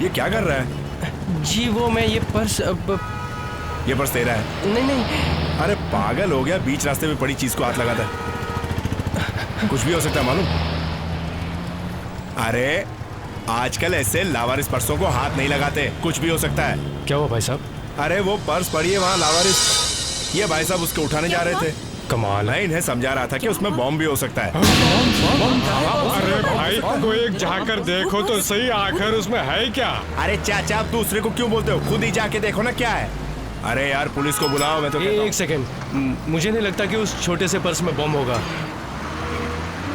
ये क्या कर रहा है? जी वो मैं ये पर्स ये पर्स तेरा है? नहीं। अरे पागल हो गया, बीच रास्ते में पड़ी चीज को हाथ लगाता है। कुछ भी हो सकता है मालूम। अरे आजकल ऐसे लावारिस पर्सों को हाथ नहीं लगाते, कुछ भी हो सकता है। क्या हुआ भाई साहब? अरे वो पर्स पड़ी है वहाँ लावारिस, ये भाई साहब उसको उठाने जा रहे थे। कमाल। मैं इन्हें समझा रहा था कि उसमें बॉम्ब भी हो सकता है। अरे भाई कोई एक जाकर देखो तो सही, आखिर उसमें है क्या? अरे चाचा आप दूसरे को क्यों बोलते हो, खुद ही जाके देखो ना क्या है। अरे यार पुलिस को बुलाओ, मैं तो कहता हूं। एक सेकेंड, मुझे नहीं लगता कि उस छोटे से पर्स में बम होगा,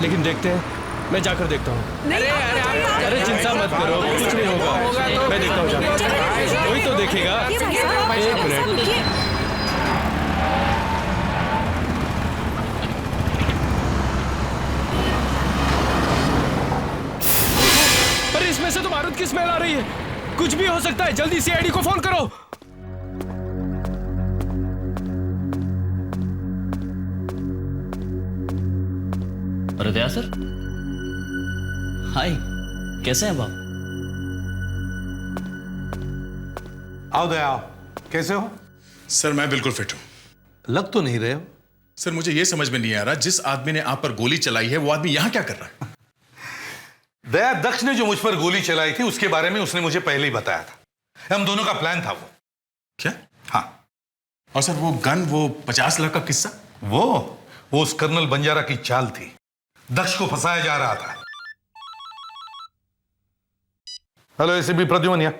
लेकिन देखते हैं। मैं जाकर देखता हूँ। अरे चिंता मत करो, कुछ नहीं होगा। मैं देखता हूँ जाकर, कोई तो देखेगा। एक मिनट। पर इसमें से तो बारूद की स्मेल आ रही है, कुछ भी हो सकता है। जल्दी सीआईडी को फोन करो। अरे दया सर, हाय, कैसे हैं आप? आओ दया, आओ। कैसे हो? सर मैं बिल्कुल फिट हूं। लग तो नहीं रहे हो। सर मुझे यह समझ में नहीं आ रहा, जिस आदमी ने आप पर गोली चलाई है वो आदमी यहां क्या कर रहा है? दया, दक्ष ने जो मुझ पर गोली चलाई थी उसके बारे में उसने मुझे पहले ही बताया था। हम दोनों का प्लान था वो। क्या? हाँ। और सर वो गन, वो 50 लाख का किस्सा? वो उस कर्नल बंजारा की चाल थी। दक्ष को फंसाया जा रहा था। हेलो एसीपी प्रद्युमन,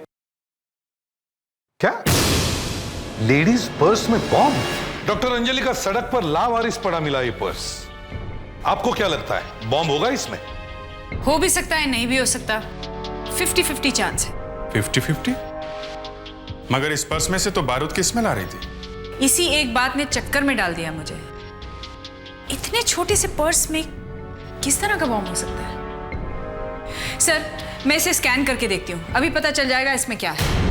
क्या लेडीज पर्स में बॉम्ब? डॉक्टर अंजलि का सड़क पर लावारिस पड़ा मिला ये पर्स। आपको क्या लगता है बॉम्ब होगा इसमें? हो भी सकता है, नहीं भी हो सकता। 50-50 चांस है। 50-50? मगर इस पर्स में से तो बारूद की स्मेल आ रही थी। इसी एक बात ने चक्कर में डाल दिया मुझे। इतने छोटे से पर्स में किस तरह का बॉम्ब हो सकता है? सर मैं इसे स्कैन करके देखती हूँ, अभी पता चल जाएगा इसमें क्या है।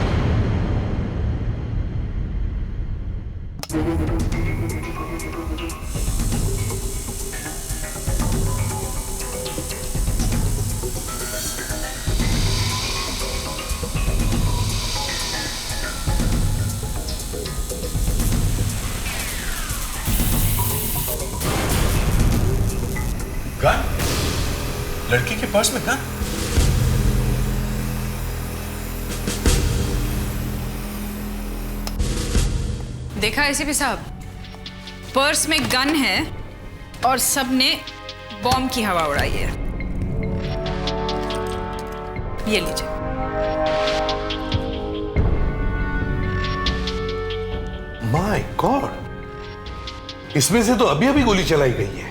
गन? लड़की के पर्स में गन? देखा एसीपी साहब, पर्स में गन है और सबने बॉम्ब की हवा उड़ाई है। ये लीजिए। माय गॉड, इसमें से तो अभी अभी गोली चलाई गई है।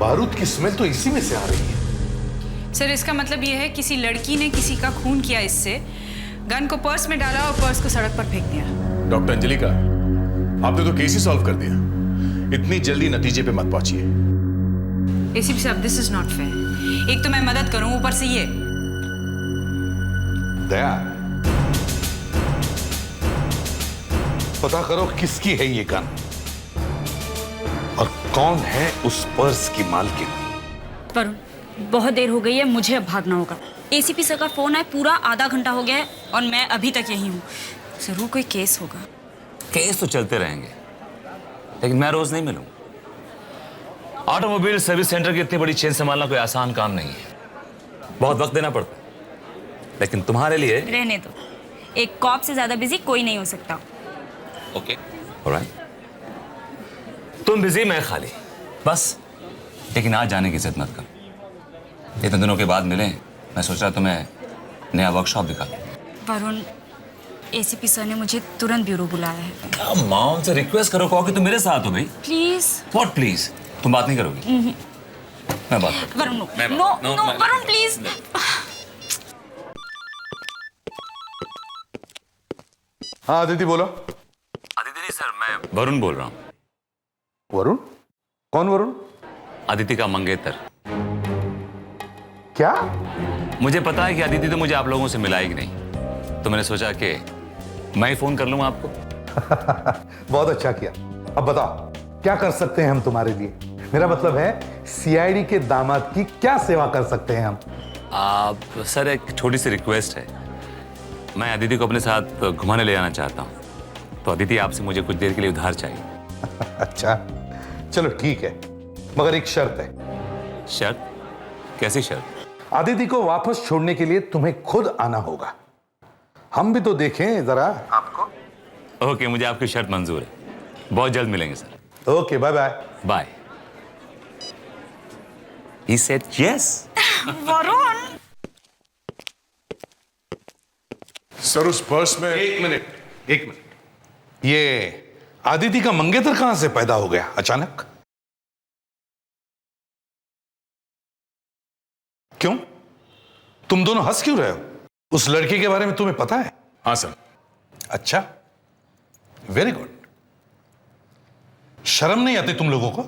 बारूद की स्मेल तो इसी में से आ रही है। सर इसका मतलब यह है किसी लड़की ने किसी का खून किया, इससे गन को पर्स में डाला और पर्स को सड़क पर फेंक दिया। डॉक्टर अंजलि का आपने तो केस ही सॉल्व कर दिया। इतनी जल्दी नतीजे पे मत पहुंचिए। एसीपी साहब दिस इज नॉट फेयर। एक तो मैं मदद करूं, ऊपर से ये। दया, पता करो किसकी है ये गन और कौन है उस पर्स की मालकिन। वरुण, बहुत देर हो गई है, मुझे अब भागना होगा। एसीपी सर का फोन है, पूरा आधा घंटा हो गया है और मैं अभी तक यहीं हूँ। जरूर कोई केस होगा। केस तो चलते रहेंगे, लेकिन मैं रोज नहीं मिलूंगा। ऑटोमोबाइल सर्विस सेंटर की इतनी बड़ी चेन संभालना कोई आसान काम नहीं है, बहुत वक्त देना पड़ता है। लेकिन तुम्हारे लिए रहने दो, एक कॉप से ज्यादा बिजी कोई नहीं हो सकता। Okay, alright. तुम बिजी, मैं खाली, बस। लेकिन आज जाने की जिद मत करो। इतने दिनों के बाद मिले, मैं सोच रहा तुम्हें नया वर्कशॉप दिखा दूं। वरुण, एसीपी सर ने मुझे तुरंत ब्यूरो बुलाया है। कम ऑन, से रिक्वेस्ट करो, कहो कि तुम मेरे साथ हो भाई। प्लीज। What please? तुम बात नहीं करोगी? मैं बात करता हूं। वरुण, नो मैं नो बात- नो, मैं- वरुण प्लीज। हाँ अदिति बोलो। अदिति नहीं सर, मैं वरुण बोल रहा हूँ। वरुण? कौन वरुण? अदिति का मंगेतर। क्या? मुझे पता है कि अदिति तो मुझे आप लोगों से मिलाएगी नहीं, तो मैंने सोचा कि मैं ही फोन कर लूँ आपको। बहुत अच्छा किया। अब बताओ क्या कर सकते हैं हम तुम्हारे लिए? मेरा मतलब है सीआईडी के दामाद की क्या सेवा कर सकते हैं हम? आप सर, एक छोटी सी रिक्वेस्ट है। मैं अदिति को अपने साथ घुमाने ले जाना चाहता हूँ, तो अदिति आपसे मुझे कुछ देर के लिए उधार चाहिए। अच्छा, चलो ठीक है, मगर एक शर्त है। शर्त? कैसी शर्त? अदिति को वापस छोड़ने के लिए तुम्हें खुद आना होगा। हम भी तो देखें जरा आपको। ओके, मुझे आपकी शर्त मंजूर है। बहुत जल्द मिलेंगे sir. Okay, bye bye. Bye. He said yes. वरुण, सर उस पर्स में एक मिनट। ये आदिति का मंगेतर कहां से पैदा हो गया अचानक? क्यों? तुम दोनों हंस क्यों रहे हो? उस लड़के के बारे में तुम्हें पता है? हाँ सर। अच्छा, वेरी गुड। शर्म नहीं आती तुम लोगों को?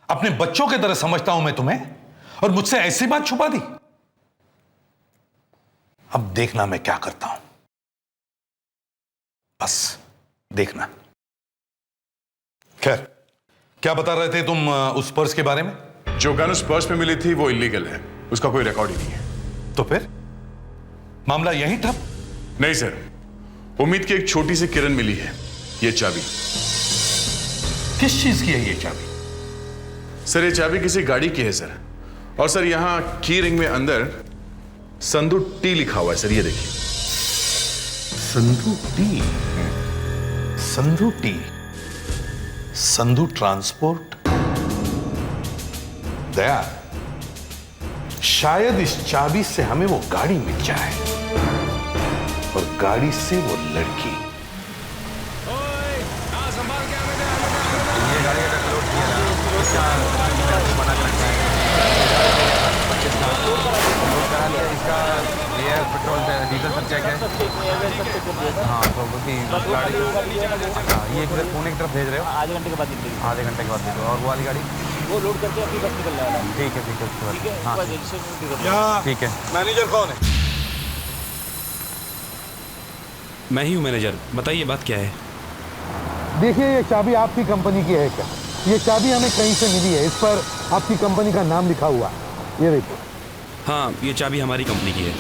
अपने बच्चों की तरह समझता हूं मैं तुम्हें, और मुझसे ऐसी बात छुपा दी। अब देखना मैं क्या करता हूं, बस देखना। खैर, क्या बता रहे थे तुम उस पर्स के बारे में? जो गन उस पर्स में मिली थी वो इलीगल है, उसका कोई रिकॉर्ड ही नहीं है। तो फिर मामला यहीं ठप? नहीं सर, उम्मीद की एक छोटी सी किरण मिली है, ये चाबी। किस चीज की है ये चाबी? सर ये चाबी किसी गाड़ी की है सर, और सर यहां की रिंग में अंदर संधू टी लिखा हुआ है सर, ये देखिए। संधू टी? संधू टी? संधू ट्रांसपोर्ट? दया, शायद इस चाबी से हमें वो गाड़ी मिल जाए, और गाड़ी से वो लड़की। पेट्रोल डीजल सब चेक है। हाँ, तो गाड़ी ये पुणे की तरफ भेज रहे हो? आधे घंटे के बाद निकलेगी। आधे घंटे के बाद निकलो। और वो वाली गाड़ी वो लोड करके अपनी बस निकल रहा है। ठीक है, उसके बाद हाँ ठीक है। मैनेजर कौन है? मैं ही हूँ मैनेजर। बताइए बात क्या है? देखिए, ये चाबी आपकी कंपनी की है क्या? ये चाबी हमें कहीं से मिली है, इस पर आपकी कंपनी का नाम लिखा हुआ है। ये देखिए। हाँ, ये चाबी हमारी कंपनी की है।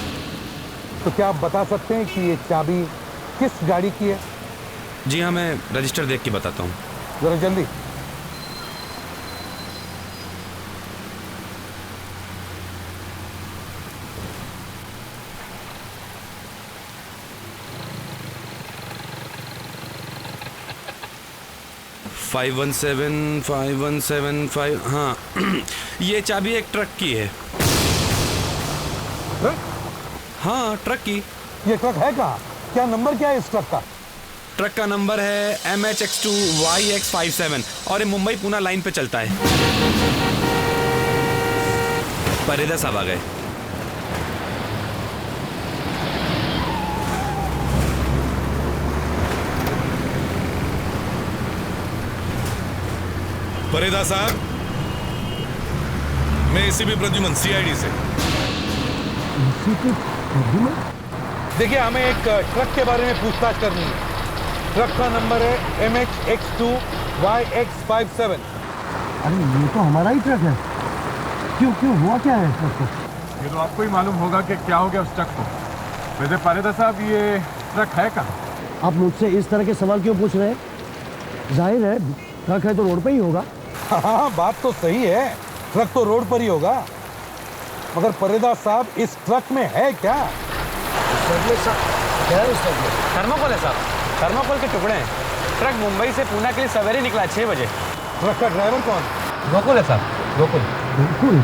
तो क्या आप बता सकते हैं कि ये चाबी किस गाड़ी की है? जी हाँ, मैं रजिस्टर देख के बताता हूँ। जरा जल्दी। फाइव 5175 हाँ। ये चाबी एक ट्रक की है। हाँ, ट्रक की। ये ट्रक है कहाँ? क्या नंबर क्या है इस ट्रक का? ट्रक का नंबर है MHX2YX57 और ये मुंबई पूना लाइन पे चलता है। परेदा साहब आ गए। परेदा साहब, मैं एसीपी प्रद्युमन, CID से। देखिए, हमें एक ट्रक के बारे में पूछताछ करनी है। ट्रक का नंबर है MHX2YX57। अरे ये तो हमारा ही ट्रक है। क्यों हुआ क्या है ट्रक को? ये तो आपको ही मालूम होगा कि क्या हो गया उस ट्रक को। वैसे परेदा साहब, ये ट्रक है कहाँ? आप मुझसे इस तरह के सवाल क्यों पूछ रहे हैं? जाहिर है ट्रक है तो रोड पे ही होगा। हाँ, बात तो सही है, ट्रक तो रोड पर ही होगा, मगर परेदा साहब इस ट्रक में है क्या? क्या है उस ट्रक में? थर्मोकोल है साहब, थर्मोकोल के टुकड़े हैं। ट्रक मुंबई से पूना के लिए सवेरे निकला 6 बजे। ट्रक का ड्राइवर कौन? गोकुल है साहब, गोकुल। बिल्कुल।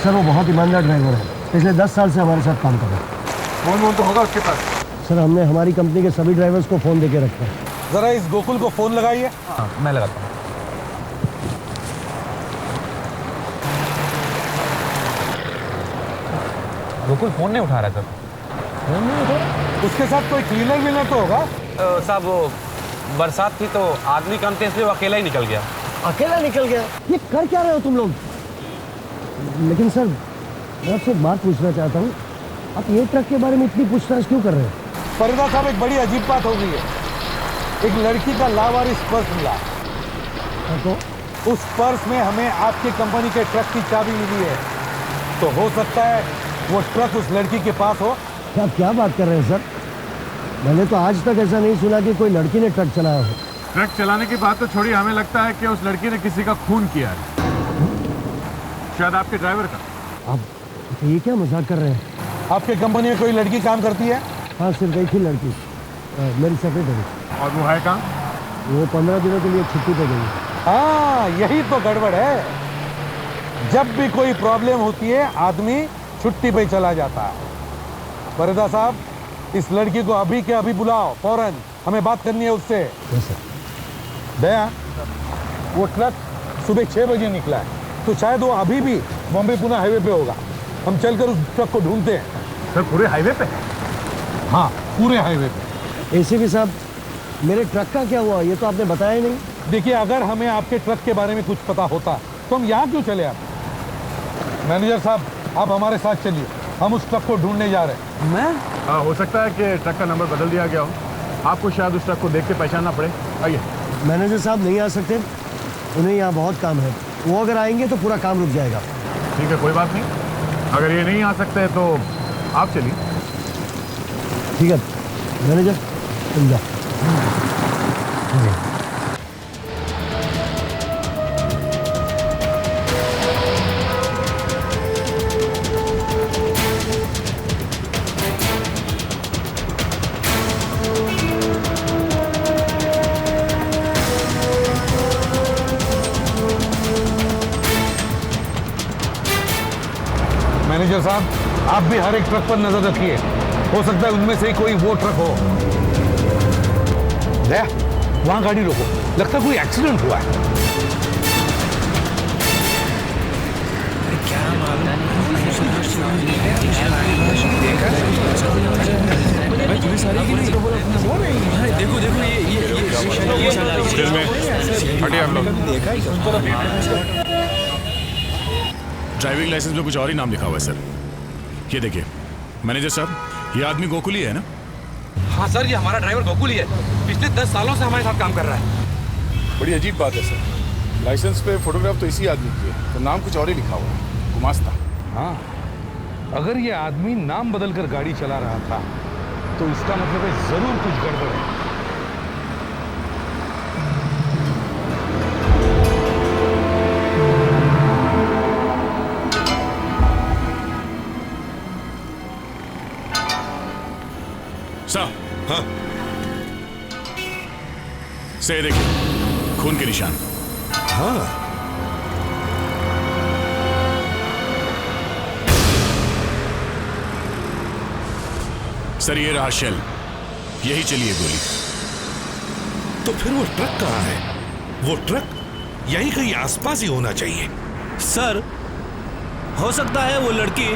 सर वो बहुत ईमानदार ड्राइवर है, पिछले 10 साल से हमारे साथ काम कर रहा है। फोन तो होगा उसके पास? सर हमने हमारी कंपनी के सभी ड्राइवर्स को फ़ोन दे के रखा है। जरा इस गोकुल को फोन लगाइए। हाँ, मैं लगाता हूँ। गोकुल फोन नहीं उठा रहा सर। फोन नहीं उठा? उसके साथ कोई क्लीनर विनर तो होगा? साहब वो बरसात थी तो आदमी कम थे इसलिए वो अकेला ही निकल गया। अकेला निकल गया? ये कर क्या रहे हो तुम लोग? लेकिन सर मैं आपसे एक बात पूछना चाहता हूँ, आप ये ट्रक के बारे में इतनी पूछताछ क्यों कर रहे हो? परेदा साहब, एक बड़ी अजीब बात हो गई है। एक लड़की का लावारिस पर्स मिला, तो उस पर्स में हमें आपकी कंपनी के ट्रक की चाबी मिली है। तो हो सकता है वो ट्रक उस लड़की के पास हो। आप क्या बात कर रहे हैं सर? मैंने तो आज तक ऐसा नहीं सुना कि कोई लड़की ने ट्रक चलाया हो। ट्रक चलाने की बात तो छोड़ी, हमें लगता है कि उस लड़की ने किसी का खून किया है, शायद आपके ड्राइवर का। आप ये क्या मजाक कर रहे हैं? आपके कंपनी में कोई लड़की काम करती है? हाँ सिर्फ एक ही लड़की, मेरी सेक्रेटरी। और वो है कहाँ? वो 15 दिनों के लिए छुट्टी पे गई। हाँ, यही तो गड़बड़ है। जब भी कोई प्रॉब्लम होती है आदमी छुट्टी पे चला जाता है। परिदा साहब, इस लड़की को अभी के अभी बुलाओ फौरन, हमें बात करनी है उससे। दया, वो ट्रक सुबह 6 बजे निकला है, तो शायद वो अभी भी बॉम्बे पुणे हाईवे पे होगा। हम चलकर उस ट्रक को ढूंढते हैं। सर पूरे हाईवे पे? हाँ, पूरे हाईवे पे। एसीपी साहब, मेरे ट्रक का क्या हुआ, ये तो आपने बताया ही नहीं। देखिए, अगर हमें आपके ट्रक के बारे में कुछ पता होता तो हम यहाँ क्यों चले आते? मैनेजर साहब, आप हमारे साथ चलिए, हम उस ट्रक को ढूंढने जा रहे हैं। मैं? हाँ, हो सकता है कि ट्रक का नंबर बदल दिया गया हो, आपको शायद उस ट्रक को देख के पहचानना पड़े। आइए। मैनेजर साहब नहीं आ सकते, उन्हें यहाँ बहुत काम है। वो अगर आएंगे तो पूरा काम रुक जाएगा। ठीक है, कोई बात नहीं, अगर ये नहीं आ सकते तो आप चलिए। ठीक है मैनेजर, तुम जाओ। मैनेजर साहब, आप भी हर एक ट्रक पर नजर रखिए, हो सकता है उनमें से ही कोई वो ट्रक हो। दया, वहां गाड़ी रोको, लगता है कोई एक्सीडेंट हुआ है। देखो देखो हटिए आप लोग। ड्राइविंग लाइसेंस में कुछ और ही नाम लिखा हुआ है सर। ये देखिए मैनेजर साहब, ये आदमी गोकुल ही है ना? हाँ सर, ये हमारा ड्राइवर गोकुल ही है, पिछले 10 सालों से हमारे साथ काम कर रहा है। बड़ी अजीब बात है सर, लाइसेंस पे फोटोग्राफ तो इसी आदमी की है, तो नाम कुछ और ही लिखा हुआ है, गुमास्ता। हाँ, अगर ये आदमी नाम बदलकर गाड़ी चला रहा था तो इसका मतलब है जरूर कुछ गड़बड़ है। साहब, हाँ से देखिए, खून के निशान। हाँ, सर ये रहा शेल, यही चलिए गोली। तो फिर वो ट्रक कहाँ है? वो ट्रक यहीं कहीं आसपास ही होना चाहिए। सर, हो सकता है वो लड़की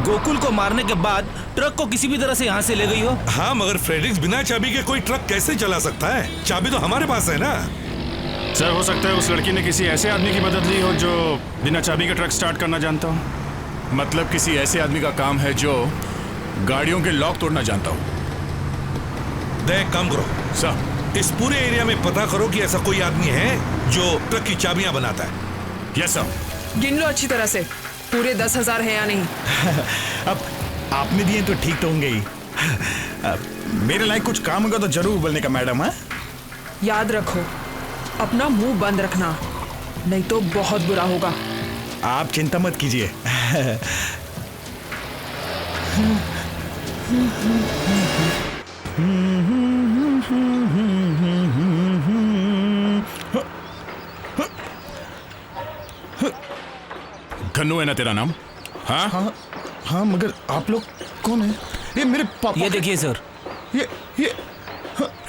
गोकुल को मारने के बाद ट्रक को किसी भी तरह से यहाँ से ले गई हो। हाँ, मगर फ्रेडरिक्स बिना चाबी के कोई ट्रक कैसे चला सकता है? चाबी तो हमारे पास है ना। सर हो सकता है उस लड़की ने किसी ऐसे आदमी की मदद ली हो जो बिना चाबी का ट्रक स्टार्ट करना जानता हो। मतलब किसी ऐसे आदमी का काम है जो गाड़ियों के लॉक तोड़ना जानता हो। देख, काम करो सर, इस पूरे एरिया में पता करो कि ऐसा कोई आदमी है जो ट्रक की चाबियां बनाता है। Yes sir. गिन लो अच्छी तरह से, पूरे 10,000 है या नहीं। अब आपने दिए तो ठीक तो होंगे ही। मेरे लायक कुछ काम होगा तो जरूर बोलने का मैडम। है याद रखो, अपना मुंह बंद रखना, नहीं तो बहुत बुरा होगा। आप चिंता मत कीजिए। घन्नू है ना तेरा नाम? हाँ हाँ हाँ, मगर आप लोग कौन है? ये मेरे पापा। ये देखिए सर, ये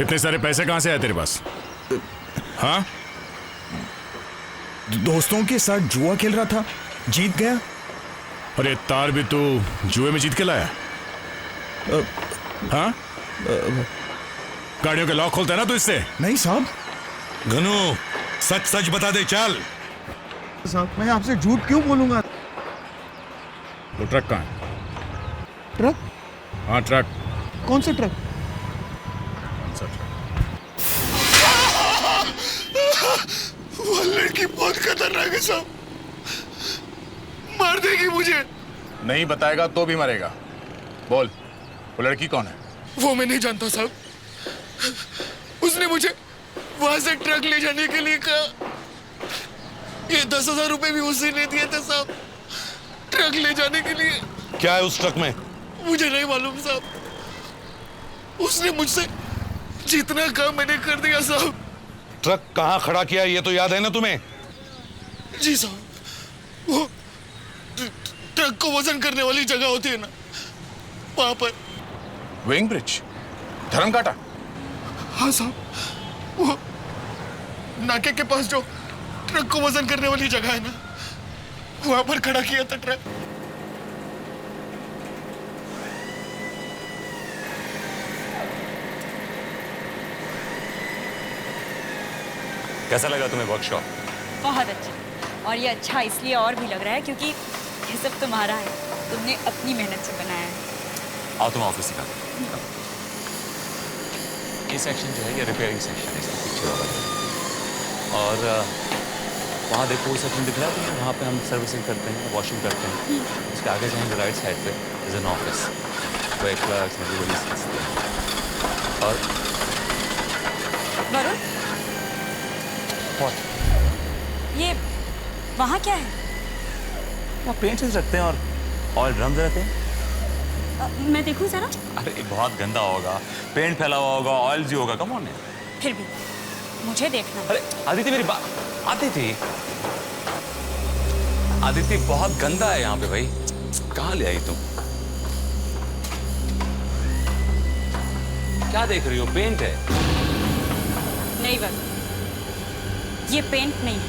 इतने सारे पैसे कहाँ से आए तेरे पास? हाँ, दोस्तों के साथ जुआ खेल रहा था, जीत गया। अरे तार भी तू जुए में जीत के लाया? हाँ, गाड़ियों के लॉक खोलता है ना तू इससे? नहीं साहब। घनू, सच सच बता दे। चल साहब, मैं आपसे झूठ क्यों बोलूंगा? वो ट्रक कहाँ है? ट्रक? हाँ ट्रक। कौन सा ट्रक? वो लड़की बहुत खतरनाक है साहब, मार देगी मुझे। नहीं बताएगा तो भी मरेगा। बोल, वो लड़की कौन है? वो मैं नहीं जानता साहब। उसने मुझे वहां से ट्रक ले जाने के लिए कहा। ये 10,000 रुपए भी उसी ने दिए थे साहब, ट्रक ले जाने के लिए। क्या है उस ट्रक में? मुझे नहीं मालूम साहब। उसने मुझसे जितना काम मैंने कर दिया साहब। ट्रक कहाँ खड़ा किया ये तो याद है ना तुम्हें? जी साहब, वो ट्रक को वजन करने वाली जगह होती है ना, वहां पर। वेइंग ब्रिज, धर्म काटा? हाँ साहब, वो नाके के पास जो ट्रक को वजन करने वाली जगह है ना, वहां पर खड़ा किया था ट्रक। कैसा लगा तुम्हें वर्कशॉप? बहुत अच्छा। और ये अच्छा इसलिए और भी लग रहा है क्योंकि ये सब तुम्हारा है, तुमने अपनी मेहनत से बनाया है। आओ तुम ऑफिस दिखा। ये सेक्शन जो है ये रिपेयरिंग सेक्शन है, इसके पीछे वाला। और वहाँ देखो वो सेक्शन दिख रहा है तुम्हें, वहाँ पे हम सर्विसिंग करते हैं, वॉशिंग करते हैं। उसके आगे जाएंगे राइट साइड पे इज एन ऑफिस, वह क्लर्क्स एवरीबॉडी सिट्स देयर। और वरुण, ये वहाँ क्या है? वहाँ पेंट्स रखते हैं और ऑयल ड्रम्स रहते हैं। मैं देखूं जरा। अरे बहुत गंदा होगा, पेंट फैला हुआ होगा, ऑयल जी होगा। कम ऑन है। फिर भी मुझे देखना। अरे आदिति मेरी बात, आदिति बहुत गंदा है यहाँ पे भाई। कहाँ ले आई तुम? क्या देख रही हो? पेंट है। नहीं वरुण, ये पेंट नहीं है,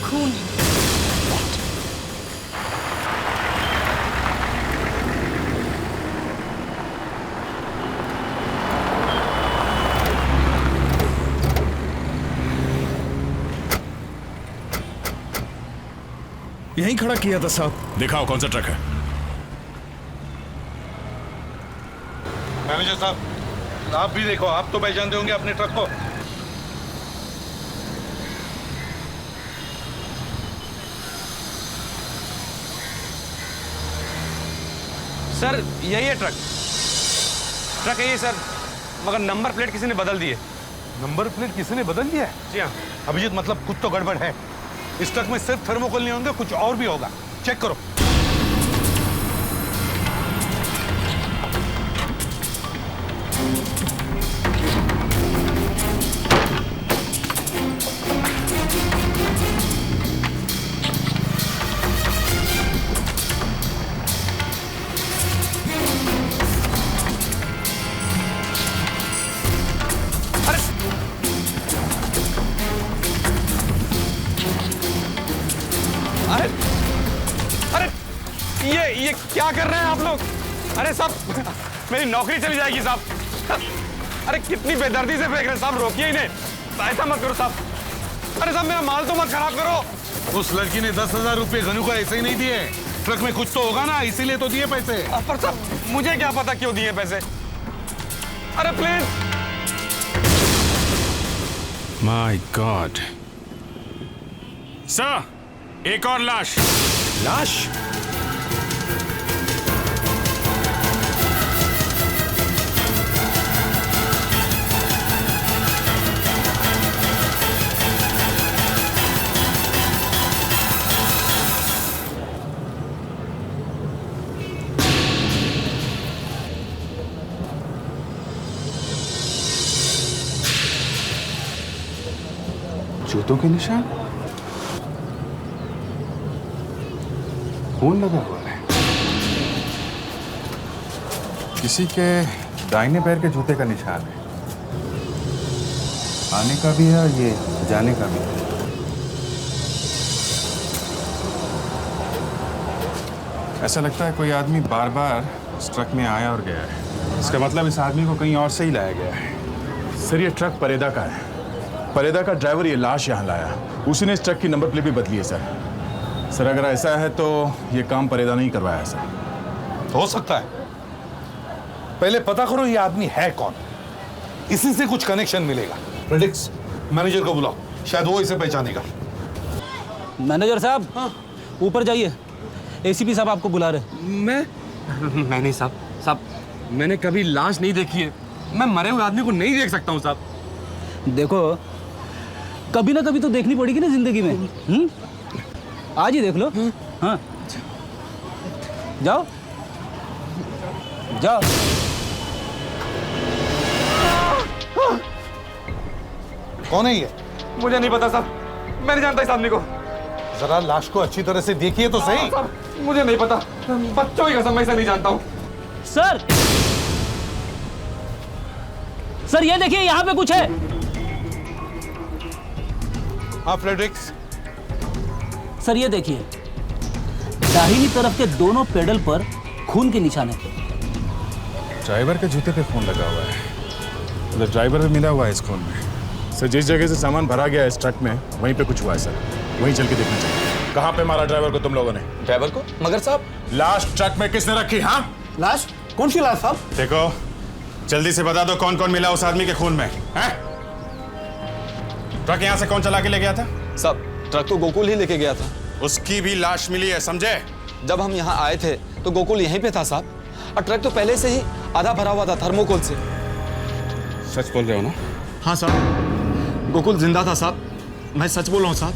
खून है। यहीं खड़ा किया था साहब। दिखाओ कौन सा ट्रक है। मैनेजर साहब, आप भी देखो, आप तो पहचानते होंगे अपने ट्रक को। सर यही है ट्रक, ट्रक यही है सर, मगर नंबर प्लेट किसी ने बदल दी है। नंबर प्लेट किसी ने बदल दिया है? जी हाँ। अभिजीत, मतलब कुछ तो गड़बड़ है। इस ट्रक में सिर्फ थर्मोकोल नहीं होंगे, कुछ और भी होगा। चेक करो। ये क्या कर रहे हैं आप लोग? अरे साहब, मेरी नौकरी चली जाएगी साहब। अरे कितनी बेदर्दी से फेंक रहे हैं साहब, रोकिए इन्हें। ऐसा मत करो साहब। अरे साहब मेरा माल तो मत खराब करो। उस लड़की ने 10,000 रुपए गनू को ऐसे ही नहीं दिए। ट्रक में कुछ तो होगा ना, इसीलिए तो दिए पैसे। पर साहब मुझे क्या पता क्यों दिए पैसे। अरे प्लीज। My God. सर, एक और लाश। लाश? जूतों के निशान, खून लगा हुआ है। किसी के दाहिने पैर के जूते का निशान है। आने का भी है और ये जाने का भी है। ऐसा लगता है कोई आदमी बार बार इस ट्रक में आया और गया है। इसका मतलब इस आदमी को कहीं और से ही लाया गया है। सर, ये ट्रक परेदा का है। परेदा का ड्राइवर ये लाश यहाँ लाया, उसी ने इस ट्रक की नंबर प्लेट भी बदली है सर। सर अगर ऐसा है तो ये काम परेदा नहीं करवाया सर। हो सकता है। पहले पता करो ये आदमी है कौन, इसी से कुछ कनेक्शन मिलेगा। प्रेडिक्स, मैनेजर को बुलाओ, शायद वो इसे पहचानेगा। मैनेजर साहब, ऊपर जाइए, एसीपी साहब आपको बुला रहे। मैं नहीं साहब, मैंने कभी लाश नहीं देखी है। मैं मरे हुए आदमी को नहीं देख सकता हूँ साहब। देखो, कभी ना कभी तो देखनी पड़ेगी ना जिंदगी में। आज ही देख लो। हाँ, जाओ जाओ। कौन है ये? मुझे नहीं पता साहब, मैं नहीं जानता इस आदमी को। जरा लाश को अच्छी तरह से देखिए तो सही। मुझे नहीं पता, बच्चों की कसम मैं इसे नहीं जानता हूँ। सर ये देखिए, यहाँ पे कुछ है। हाँ फ्रेडरिक्स। सर ये देखिए, दाहिनी तरफ के दोनों पेडल पर खून के निशान है। ड्राइवर के जूते पे खून लगा हुआ है, मतलब ड्राइवर भी मिला हुआ है इस खून में। सर जिस जगह से सामान भरा गया है इस ट्रक में, वहीं पे कुछ हुआ है सर, वहीं चल के देखना चाहिए। कहाँ पे मारा ड्राइवर को तुम लोगों ने? ड्राइवर को? मगर साहब, लाश ट्रक में किसने रखी? हाँ, लाश? कौन सी लाश साहब? देखो जल्दी से बता दो कौन कौन मिला उस आदमी के खून में है? ट्रक यहाँ से कौन चला के ले गया था? साहब ट्रक तो गोकुल ही लेके गया था। उसकी भी लाश मिली है, समझे? जब हम यहाँ आए थे तो गोकुल यहीं पे था साहब, और ट्रक तो पहले से ही आधा भरा हुआ था थर्मोकोल से। सच बोल रहे हो ना? हाँ साहब, गोकुल जिंदा था साहब, मैं सच बोल रहा हूँ साहब।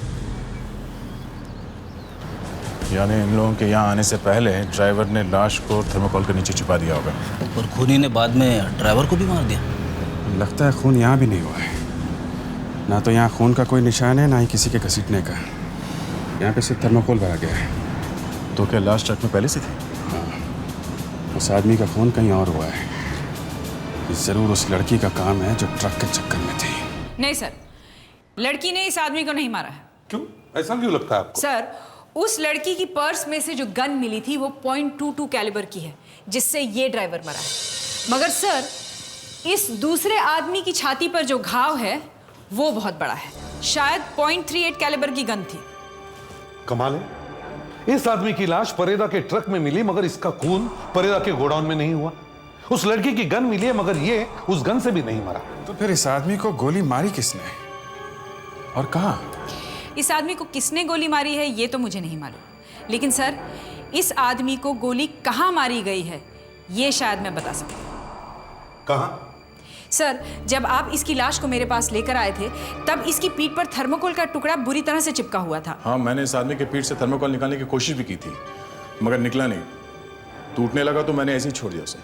यानी इन लोगों के यहाँ आने से पहले ड्राइवर ने लाश को थर्मोकोल के नीचे छुपा दिया होगा। और खूनी ने बाद में ड्राइवर को भी मार दिया। लगता है खून यहाँ भी नहीं हुआ है। ना तो यहाँ खून का कोई निशान है, ना ही किसी के घसीटने का। यहाँ पे सिर्फ थर्मोकोल भरा गया है। तो क्या लाश ट्रक में पहले से थी? हाँ, उस आदमी का खून कहीं और हुआ है। ये जरूर उस लड़की का काम है जो ट्रक के चक्कर में थी। नहीं सर, लड़की ने इस आदमी को नहीं मारा है। क्यों? ऐसा क्यों लगता है आपको? सर, उस लड़की की पर्स में से जो गन मिली थी वो .22 कैलिबर की है, जिससे ये ड्राइवर मरा है। मगर सर, इस दूसरे आदमी की छाती पर जो घाव है वो बहुत बड़ा है, शायद .38 कैलिबर की गन थी। कमाल है, इस आदमी की लाश परेरा के ट्रक में मिली, मगर इसका खून परेरा के गोडाउन में नहीं हुआ। उस लड़की की गन मिली है, मगर ये उस गन से भी नहीं मरा। तो फिर इस आदमी को गोली मारी किसने और कहाँ? इस आदमी को किसने गोली मारी है ये तो मुझे नहीं मालूम, लेकिन सर इस आदमी को गोली कहाँ मारी गई है ये शायद मैं बता सकती हूँ। कहाँ? सर, जब आप इसकी लाश को मेरे पास लेकर आए थे तब इसकी पीठ पर थर्मोकोल का टुकड़ा बुरी तरह से चिपका हुआ था। हाँ, मैंने इस आदमी के पीठ से थर्मोकोल निकालने की कोशिश भी की थी, मगर निकला नहीं। टूटने लगा तो मैंने ऐसे ही छोड़ दिया उसे।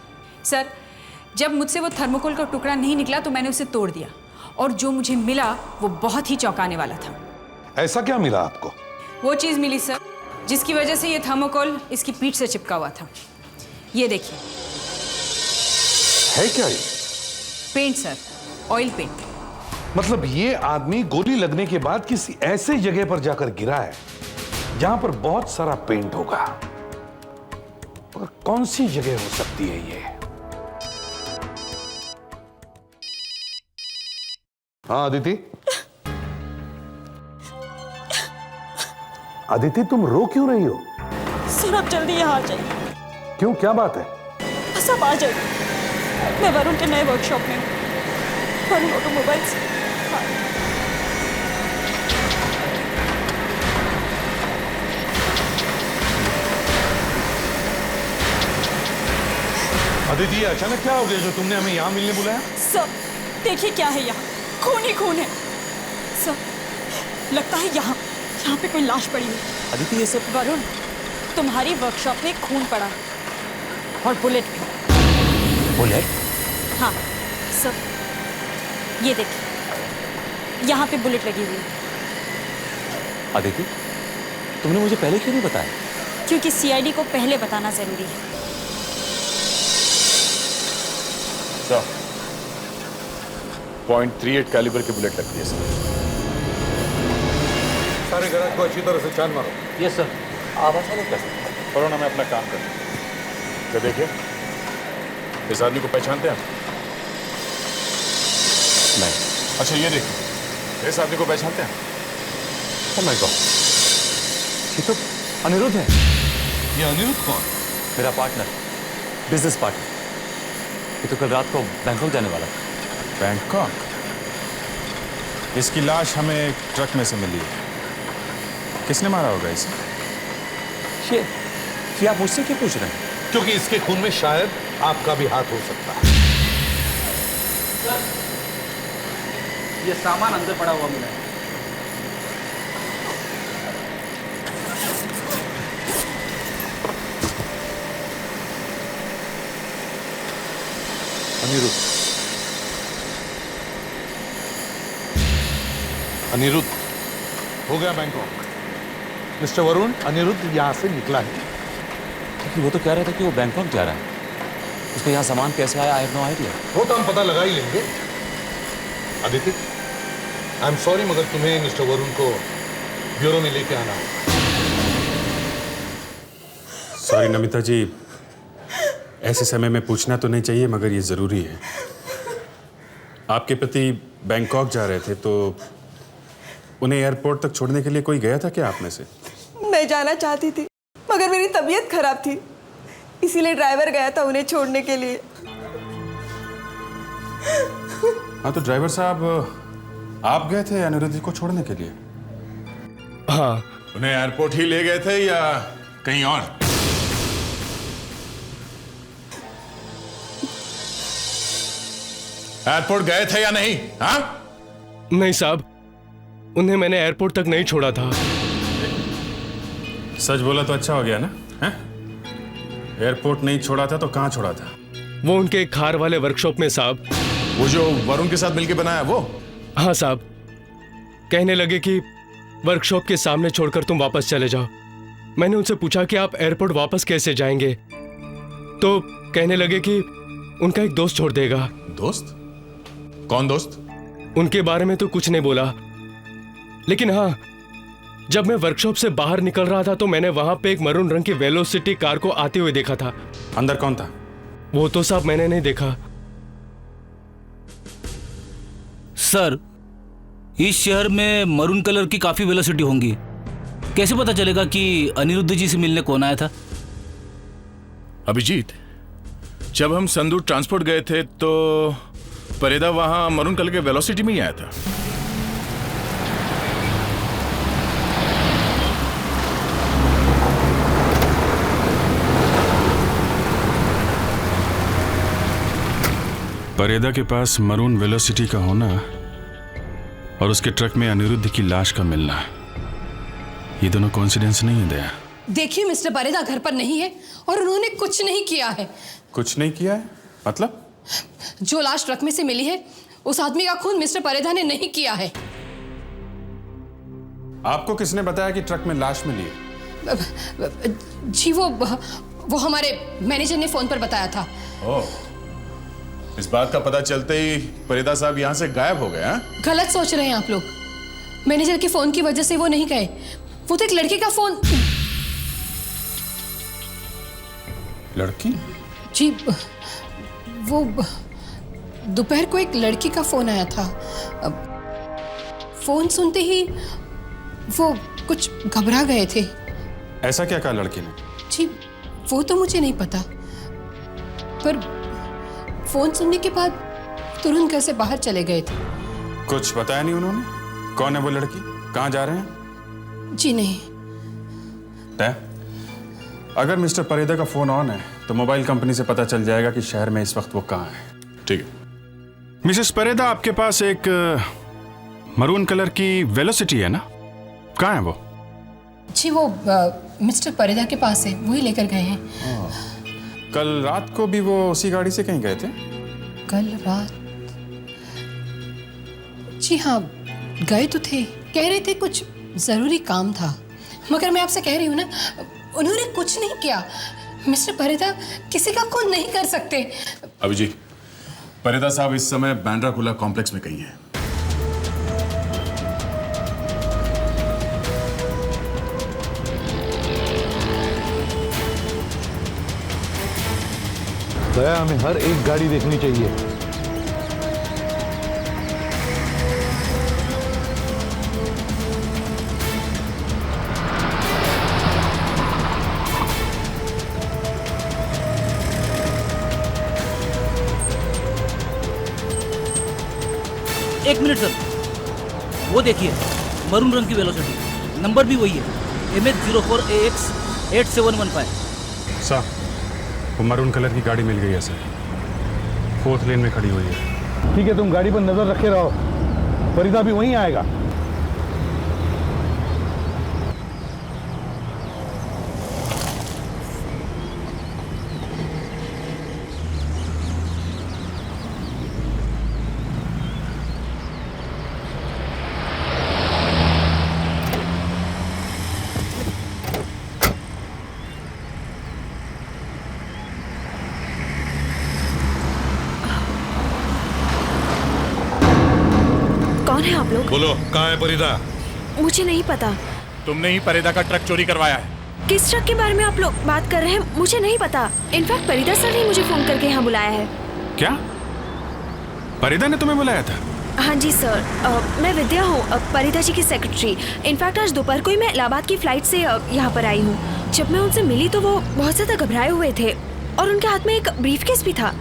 सर, जब मुझसे वो थर्मोकोल का टुकड़ा नहीं निकला तो मैंने उसे तोड़ दिया, और जो मुझे मिला वो बहुत ही चौंकाने वाला था। ऐसा क्या मिला आपको? वो चीज मिली सर जिसकी वजह से ये थर्मोकोल इसकी पीठ से चिपका हुआ था। ये देखिए। है क्या ये? Paint sir, oil paint. मतलब ये आदमी गोली लगने के बाद किसी ऐसे जगह पर जाकर गिरा है जहां पर बहुत सारा पेंट होगा। पर कौन सी जगह हो सकती है ये? हाँ अदिति। अदिति, तुम रो क्यों रही हो? सर आप जल्दी यहाँ आ जाइए। क्यों, क्या बात है? बस आप आ जाइए। मैं वरुण के नए वर्कशॉप में हूँ, वरुण ऑटोमोबाइल्स। हाँ। अदिति, अचानक क्या हो गया जो तुमने हमें यहाँ मिलने बुलाया? सर देखिए क्या है यहाँ, खून ही खून है। सर लगता है यहाँ पे कोई लाश पड़ी हुई। अदिति ये सब? वरुण, तुम्हारी वर्कशॉप में खून पड़ा है और बुलेट भी। बुलेट? हाँ सर, ये देखिए यहाँ पे बुलेट लगी हुई है। अदिति, तुमने मुझे पहले क्यों नहीं बताया? क्योंकि सीआईडी को पहले बताना जरूरी है। .38 कैलिबर की बुलेट लगती है सर। सारे गैराज को अच्छी तरह से छान मारो। Yes sir. आवाज नहीं कर सकते। फौरन हमें अपना काम करना है। तो देखिए, इस आदमी को पहचानते हैं? नहीं। अच्छा ये देखिए, इस आदमी को पहचानते हैं? ओह माय गॉड, ये तो अनिरुद्ध है। ये अनिरुद्ध कौन? मेरा पार्टनर, बिजनेस पार्टनर। ये तो कल रात को बैंकॉक जाने वाला था। बैंकॉक? इसकी लाश हमें एक ट्रक में से मिली है। किसने मारा होगा इसे? ये ये आप मुझसे क्यों पूछ रहे हैं? क्योंकि इसके खून में शायद आपका भी हाथ हो सकता है। ये सामान अंदर पड़ा हुआ मिला है। अनिरुद्ध हो गया बैंकॉक। मिस्टर वरुण, अनिरुद्ध यहां से निकला है। क्योंकि वो तो कह रहा था कि वो बैंकॉक जा रहा है। उसको यहाँ सामान कैसे आया? I have no idea. वो तो हम पता लगा ही लेंगे। आदित्य, आई एम सॉरी, मगर तुम्हें मिस्टर वरुण को ब्यूरो में लेके आना होगा। सॉरी नमिता जी, ऐसे समय में पूछना तो नहीं चाहिए मगर ये जरूरी है। आपके पति बैंकॉक जा रहे थे तो उन्हें एयरपोर्ट तक छोड़ने के लिए कोई गया था क्या आप में से? मैं जाना चाहती थी मगर मेरी तबीयत खराब थी, इसीलिए ड्राइवर गया था उन्हें छोड़ने के लिए। हाँ तो ड्राइवर साहब, आप गए थे अनिरुद्ध को छोड़ने के लिए? हाँ। उन्हें एयरपोर्ट ही ले गए थे या कहीं और? एयरपोर्ट गए थे या नहीं? हाँ? नहीं साहब, उन्हें मैंने एयरपोर्ट तक नहीं छोड़ा था। सच बोला तो अच्छा हो गया ना? हैं? एयरपोर्ट नहीं छोड़ा था तो कहाँ छोड़ा था? वो उनके खार वाले वर्कशॉप में साहब। वो जो वरुण के साथ मिलके बनाया वो? हाँ साहब, कहने लगे कि वर्कशॉप के सामने छोड़कर तुम वापस चले जाओ। मैंने उनसे पूछा कि आप एयरपोर्ट वापस कैसे जाएंगे, तो कहने लगे कि उनका एक दोस्त छोड़ देगा। दोस्त? कौन दोस्त? उनके बारे में तो कुछ नहीं बोला, लेकिन हाँ, जब मैं वर्कशॉप से बाहर निकल रहा था तो मैंने वहां पे एक मरून रंग की वेलोसिटी कार को आते हुए देखा था। अंदर कौन था? वो तो साहब मैंने नहीं देखा। सर, इस शहर में मरून कलर की काफी वेलोसिटी होंगी, कैसे पता चलेगा कि अनिरुद्ध जी से मिलने कौन आया था? अभिजीत, जब हम संदूर ट्रांसपोर्ट गए थे तो परेदा वहां मरून कलर के वेलोसिटी में ही आया था। परेदा के पास मरून वेलोसिटी का होना और उसके ट्रक में अनिरुद्ध की लाश का मिलना, ये दोनों कोइंसिडेंस नहीं है दया? देखिए मिस्टर परेदा घर पर नहीं है और उन्होंने कुछ नहीं किया है। कुछ नहीं किया है मतलब? जो लाश ट्रक में से मिली है उस आदमी का खून मिस्टर परेदा ने नहीं किया है। आपको किसने बताया कि ट्रक में लाश मिली है? जी वो हमारे मैनेजर ने फोन पर बताया था। ओह, इस बात का पता चलते ही परेदा साहब यहाँ से गायब हो गए? हाँ? गलत सोच रहे हैं आप लोग। मैनेजर के फोन की वजह से वो नहीं गए, वो तो एक लड़की का फोन। लड़की? जी, वो दोपहर को एक लड़की का फोन आया था। फोन सुनते ही वो कुछ घबरा गए थे। ऐसा क्या कहा लड़की ने? जी, वो तो मुझे नहीं पता, पर फोन सुनने के बाद तुरंत घर से बाहर चले गए थे। कुछ बताया नहीं उन्होंने? कौन है वो लड़की? कहाँ जा रहे हैं? जी नहीं। तय, अगर मिस्टर परेदा का फोन ऑन है तो मोबाइल कंपनी से पता चल जाएगा कि शहर में इस वक्त वो कहाँ है। ठीक है। मिसेस परेदा, आपके पास एक मरून कलर की वेलोसिटी है ना? कहाँ है वो? जी, वो मिस्टर परेदा के पास है, वही लेकर गए हैं। कल रात को भी वो उसी गाड़ी से कहीं गए थे? कल रात? जी हाँ, गए तो थे, कह रहे थे कुछ जरूरी काम था, मगर मैं आपसे कह रही हूँ ना, उन्होंने कुछ नहीं किया। मिस्टर परेदा किसी का खून नहीं कर सकते। अभिजीत, परेदा साहब इस समय बैंड्राकुला कॉम्प्लेक्स में कहीं है। दया, हमें हर एक गाड़ी देखनी चाहिए। एक मिनट सर, वो देखिए, मरून रंग की वेलोसिटी, नंबर भी वही है, MH04AX8715। सर, वो मरून कलर की गाड़ी मिल गई है सर, 4th लेन में खड़ी हुई है। ठीक है, तुम गाड़ी पर नजर रखे रहो, फरीदा भी वहीं आएगा। कौन है आप लोग? बोलो, कहाँ है फरीदा? मुझे नहीं पता। तुमने ही फरीदा का ट्रक चोरी करवाया है। किस ट्रक के बारे में आप लोग बात कर रहे हैं? मुझे नहीं पता। इनफैक्ट फरीदा सर ने मुझे फोन करके यहाँ बुलाया है। क्या? फरीदा ने तुम्हें बुलाया था? हाँ जी सर, मैं विद्या हूँ, फरीदा जी की सेक्रेटरी। इनफैक्ट आज दोपहर को ही मैं इलाहाबाद की फ्लाइट से यहाँ पर आई हूँ। जब मैं उनसे मिली तो वो बहुत ज्यादा घबराए हुए थे और उनके हाथ में एक ब्रीफकेस भी था।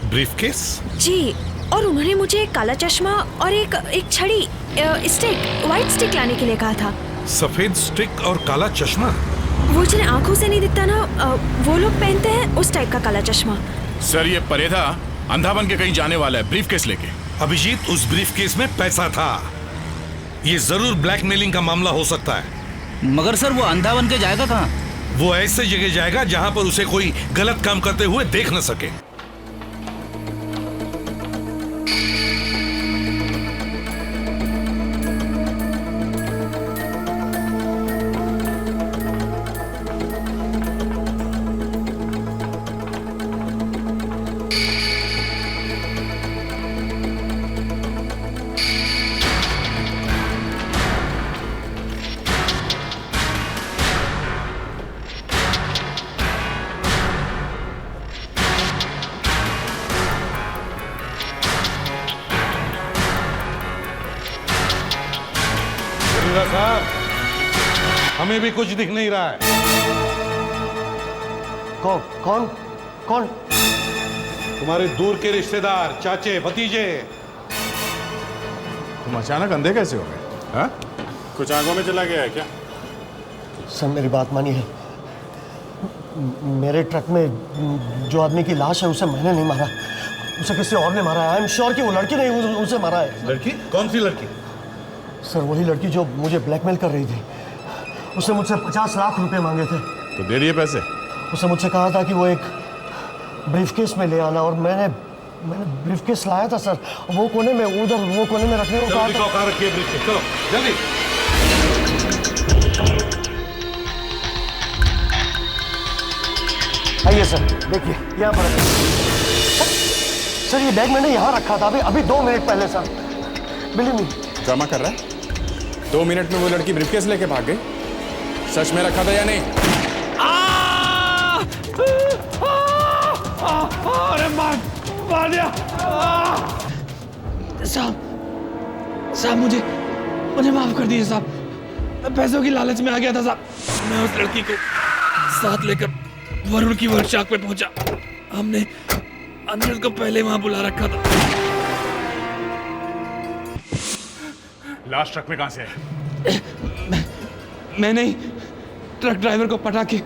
ब्रीफकेस? जी, और उन्होंने मुझे एक काला चश्मा और एक छड़ी, स्टिक, व्हाइट स्टिक लाने के लिए कहा था। सफेद स्टिक और काला चश्मा? वो जिन्हें आंखों से नहीं दिखता ना, वो लोग पहनते हैं उस टाइप का काला चश्मा। सर, ये परेदा अंधा बन के कहीं जाने वाला है ब्रीफकेस लेके। अभिजीत, उस ब्रीफकेस में पैसा था। ये जरूर ब्लैकमेलिंग का मामला हो सकता है। मगर सर, वो अंधा बन के जाएगा कहाँ? वो ऐसे जगह जाएगा जहाँ पर उसे कोई गलत काम करते हुए देख न सके। साहब, हमें भी कुछ दिख नहीं रहा है। कौन? तुम्हारे दूर के रिश्तेदार, चाचे, भतीजे। तुम अचानक अंधे कैसे हो गए? हाँ? कुछ आंखों में चला गया है क्या? सर, मेरी बात मानिए। मेरे ट्रक में जो आदमी की लाश है उसे मैंने नहीं मारा, उसे किसी और ने मारा है। आई एम श्योर कि वो लड़की नहीं उसे मारा है। लड़की? कौन सी लड़की? सर, वही लड़की जो मुझे ब्लैकमेल कर रही थी। उसने मुझसे 50 लाख रुपए मांगे थे। तो दे दिए पैसे? उसने मुझसे कहा था कि वो एक ब्रीफकेस में ले आना, और मैंने ब्रीफकेस लाया था सर। वो कोने में रखने को कहा था। कहाँ रखी है ब्रीफकेस? चलो जल्दी। आइए सर, देखिए यहाँ पर। सर, ये बैग मैंने यहाँ रखा था अभी 2 मिनट पहले सर। Believe me. ड्रामा कर रहा है? 2 मिनट में वो लड़की ब्रीफकेस लेके भाग गई? सच में रखा था या नहीं? अरे मार दिया साहब। मुझे माफ कर दीजिए साहब। पैसों की लालच में आ गया था साहब। मैं उस लड़की को साथ लेकर वरुण की वर्कशॉप पे पहुंचा। हमने उसको पहले वहां बुला रखा था। लास्ट ट्रक में कहां से है? मैंने ही ट्रक ड्राइवर को पटा के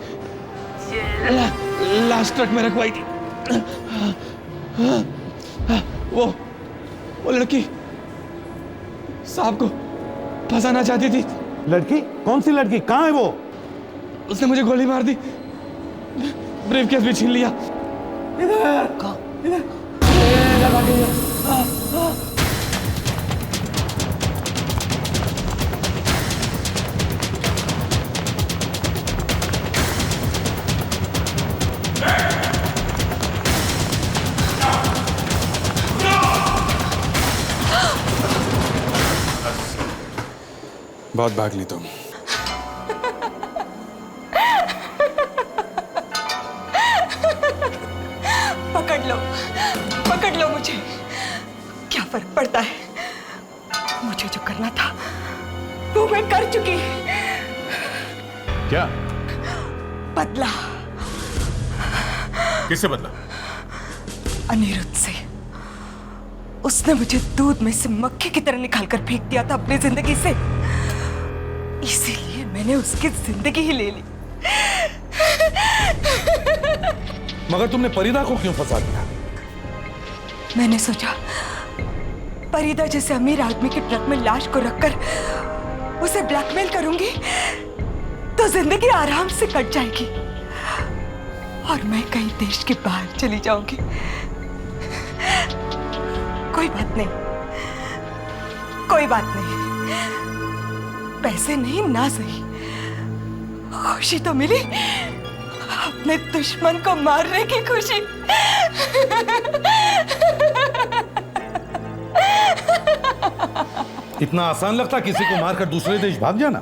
लास्ट ट्रक में रखवाई थी। वो लड़की साहब को फंसाना चाहती थी। लड़की? कौन सी लड़की? कहाँ है वो? उसने मुझे गोली मार दी, ब्रीफकेस भी छीन लिया। बहुत भाग ली तुम। पकड़ लो मुझे। क्या फर्क पड़ता है? मुझे जो करना था वो मैं कर चुकी। क्या? बदला। किससे बदला? अनिरुद्ध से। उसने मुझे दूध में से मक्खी की तरह निकाल कर फेंक दिया था अपनी जिंदगी से। इसीलिए मैंने उसकी जिंदगी ही ले ली। मगर तुमने परिदा को क्यों फंसा दिया? मैंने सोचा परिदा जैसे अमीर आदमी के ट्रक में लाश को रखकर उसे ब्लैकमेल करूंगी तो जिंदगी आराम से कट जाएगी और मैं कहीं देश के बाहर चली जाऊंगी। कोई बात नहीं, कोई बात नहीं, पैसे नहीं ना सही, खुशी तो मिली, अपने दुश्मन को मारने की खुशी। इतना आसान लगता किसी को मारकर दूसरे देश भाग जाना?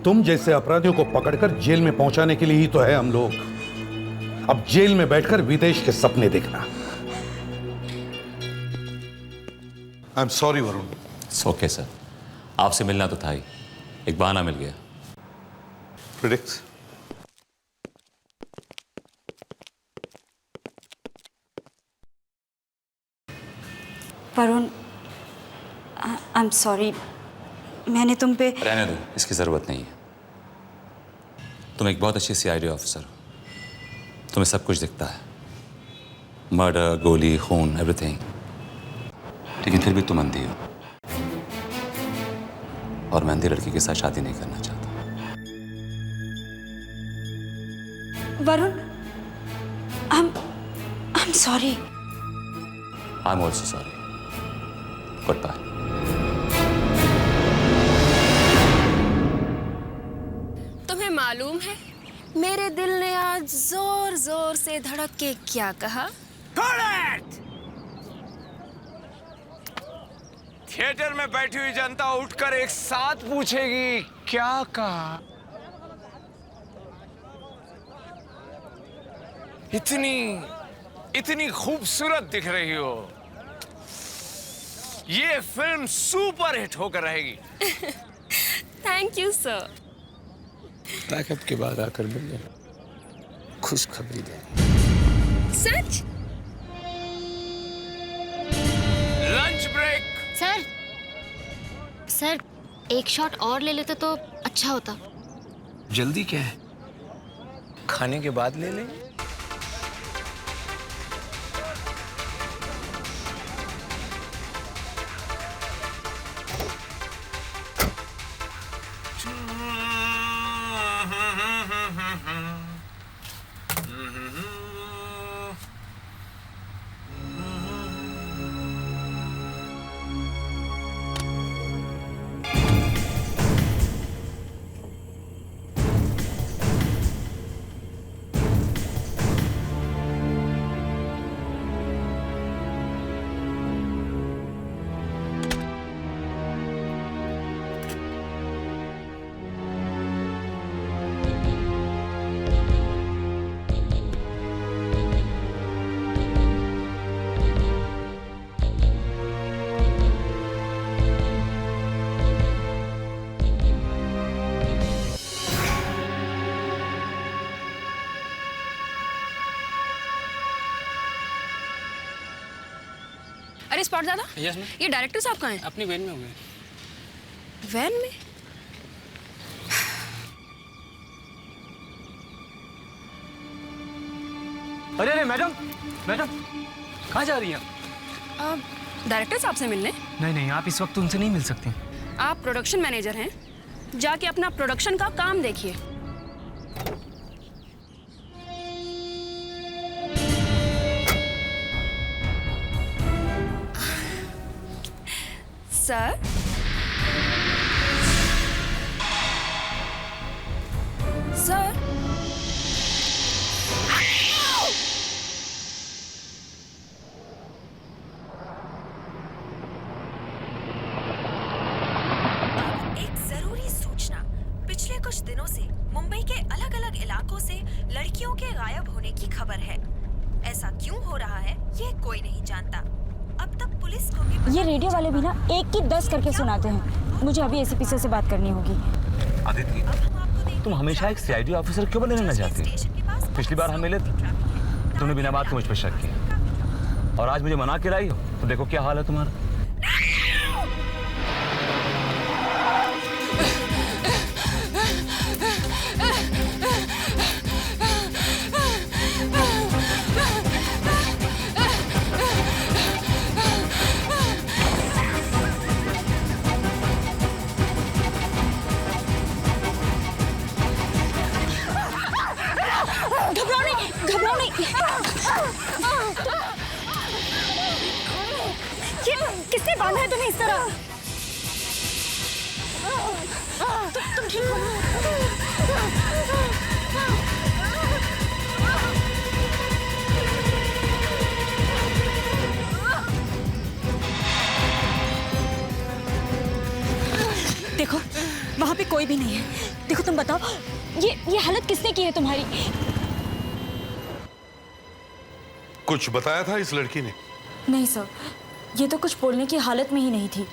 तुम जैसे अपराधियों को पकड़कर जेल में पहुंचाने के लिए ही तो है हम लोग। अब जेल में बैठकर विदेश के सपने देखना। आई am sorry Varun. It's okay sir, आपसे मिलना तो था ही, एक बहाना मिल गया। Predix Varun, I am sorry, मैंने तुम पे। रहने दो, इसकी ज़रूरत नहीं है। तुम एक बहुत अच्छी CID ऑफिसर हो, तुम्हें सब कुछ दिखता है, मर्डर, गोली, खून, एवरीथिंग, लेकिन फिर भी तुम अंधी हो और मैं अंधी लड़की के साथ शादी नहीं करना चाहता। Varun, I am sorry. I am also sorry. Goodbye. तुम्हें मालूम है मेरे दिल ने आज जोर जोर से धड़क के क्या कहा? थिएटर में बैठी हुई जनता उठकर एक साथ पूछेगी क्या कहा। इतनी खूबसूरत दिख रही हो, ये फिल्म सुपर हिट होकर रहेगी। Thank you sir. पैकअप के बाद आकर मिल लेना, खुशखबरी दे। सच? Lunch break. सर एक शॉट और ले लेते तो अच्छा होता। जल्दी क्या है, खाने के बाद ले लेंगे। अरे स्पॉट दादा, यस मैम। ये डायरेक्टर साहब कहाँ हैं? अपनी वैन में हो गए। वैन में? अरे अरे मैडम, मैडम कहाँ जा रही हैं? डायरेक्टर साहब से मिलने? नहीं नहीं, आप इस वक्त उनसे नहीं मिल सकती। आप प्रोडक्शन मैनेजर हैं, जाके अपना प्रोडक्शन का काम देखिए। सर? सर? एक जरूरी सूचना। पिछले कुछ दिनों से मुंबई के अलग अलग इलाकों से लड़कियों के गायब होने की खबर है। ऐसा क्यों हो रहा है ये कोई नहीं जानता। अब तक पुलिस को भी ये रेडियो वाले भी ना एक की 10 करके सुनाते हैं। मुझे अभी एसीपी से बात करनी होगी। अदिति, तुम हमेशा एक CID ऑफिसर क्यों बनने रहना चाहती? पिछली बार हम मिले थे, तुमने बिना बात के मुझ पर शक किया, और आज मुझे मना के लाई हो, तो देखो क्या हाल है तुम्हारा। ये किसने बांधा है तुम्हें इस तरह? तुम ठीक हो? देखो वहां पे कोई भी नहीं है। देखो तुम बताओ ये हालत किसने की है तुम्हारी? कुछ बताया था इस लड़की ने? नहीं सर, ये तो कुछ बोलने की हालत में ही नहीं थी।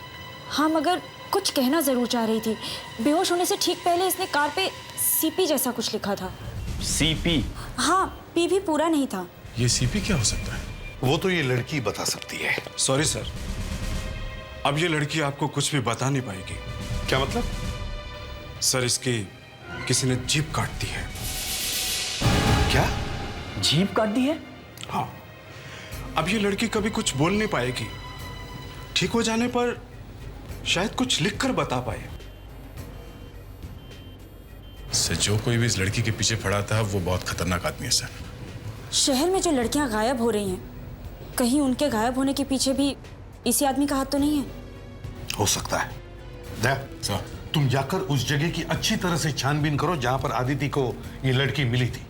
हाँ मगर कुछ कहना जरूर चाह रही थी। बेहोश होने से ठीक पहले इसने कार पे सीपी जैसा कुछ लिखा था। सीपी? हाँ, पी भी पूरा नहीं था। ये सीपी क्या हो सकता है? वो तो ये लड़की बता सकती है। सॉरी सर, अब ये लड़की आपको कुछ भी बता नहीं पाएगी। क्या मतलब? सर इसकी किसी ने जीभ काट दी है। क्या? जीभ काट दी है? हाँ, अब ये लड़की कभी कुछ बोल नहीं पाएगी। ठीक हो जाने पर शायद कुछ लिखकर बता पाए। सर जो कोई भी इस लड़की के पीछे पड़ा था वो बहुत खतरनाक आदमी है सर। शहर में जो लड़कियां गायब हो रही हैं, कहीं उनके गायब होने के पीछे भी इसी आदमी का हाथ तो नहीं है? हो सकता है। सर तुम जाकर उस जगह की अच्छी तरह से छानबीन करो जहां पर आदिति को ये लड़की मिली थी।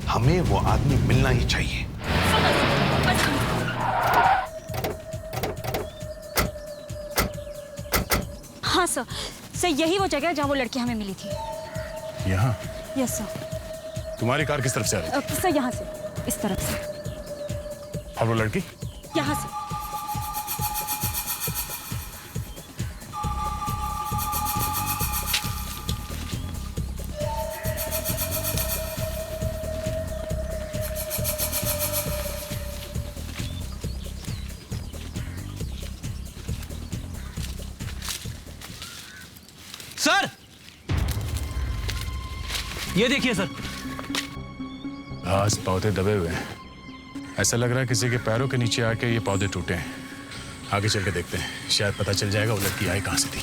हमें वो आदमी मिलना ही चाहिए। हाँ सर, यही वो जगह है जहाँ वो लड़की हमें मिली थी। यहाँ? Yes sir. तुम्हारी कार किस तरफ से आ रही थी? सर यहाँ से, इस तरफ से। और वो लड़की? यहाँ से। सर ये देखिए सर, घास पौधे दबे हुए हैं। ऐसा लग रहा है किसी के पैरों के नीचे आके ये पौधे टूटे हैं। आगे चल के देखते हैं, शायद पता चल जाएगा वो लड़की आई कहां से थी।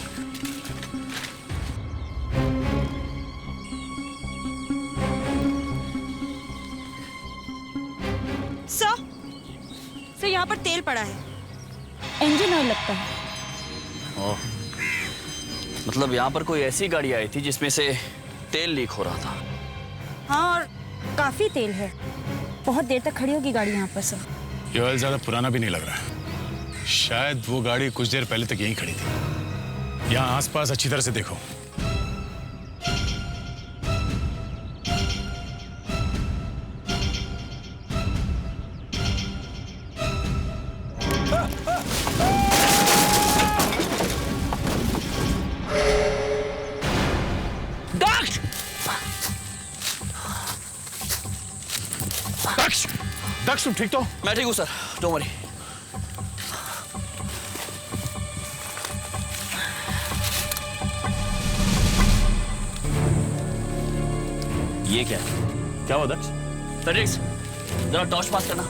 सर यहाँ पर तेल पड़ा है, इंजन ऑयल लगता है। ओह, मतलब यहाँ पर कोई ऐसी गाड़ी आई थी जिसमें से तेल लीक हो रहा था। हाँ, और काफी तेल है। बहुत देर तक खड़ी होगी गाड़ी यहाँ पर सर। ये ऑयल ज्यादा पुराना भी नहीं लग रहा है। शायद वो गाड़ी कुछ देर पहले तक यहीं खड़ी थी। यहाँ आसपास अच्छी तरह से देखो। दक्ष तुम ठीक तो? मैं ठीक हूँ सर, डोंट वरी। ये क्या है? क्या हुआ दक्ष? फेडेरिक्स, जरा टॉर्च पास करना।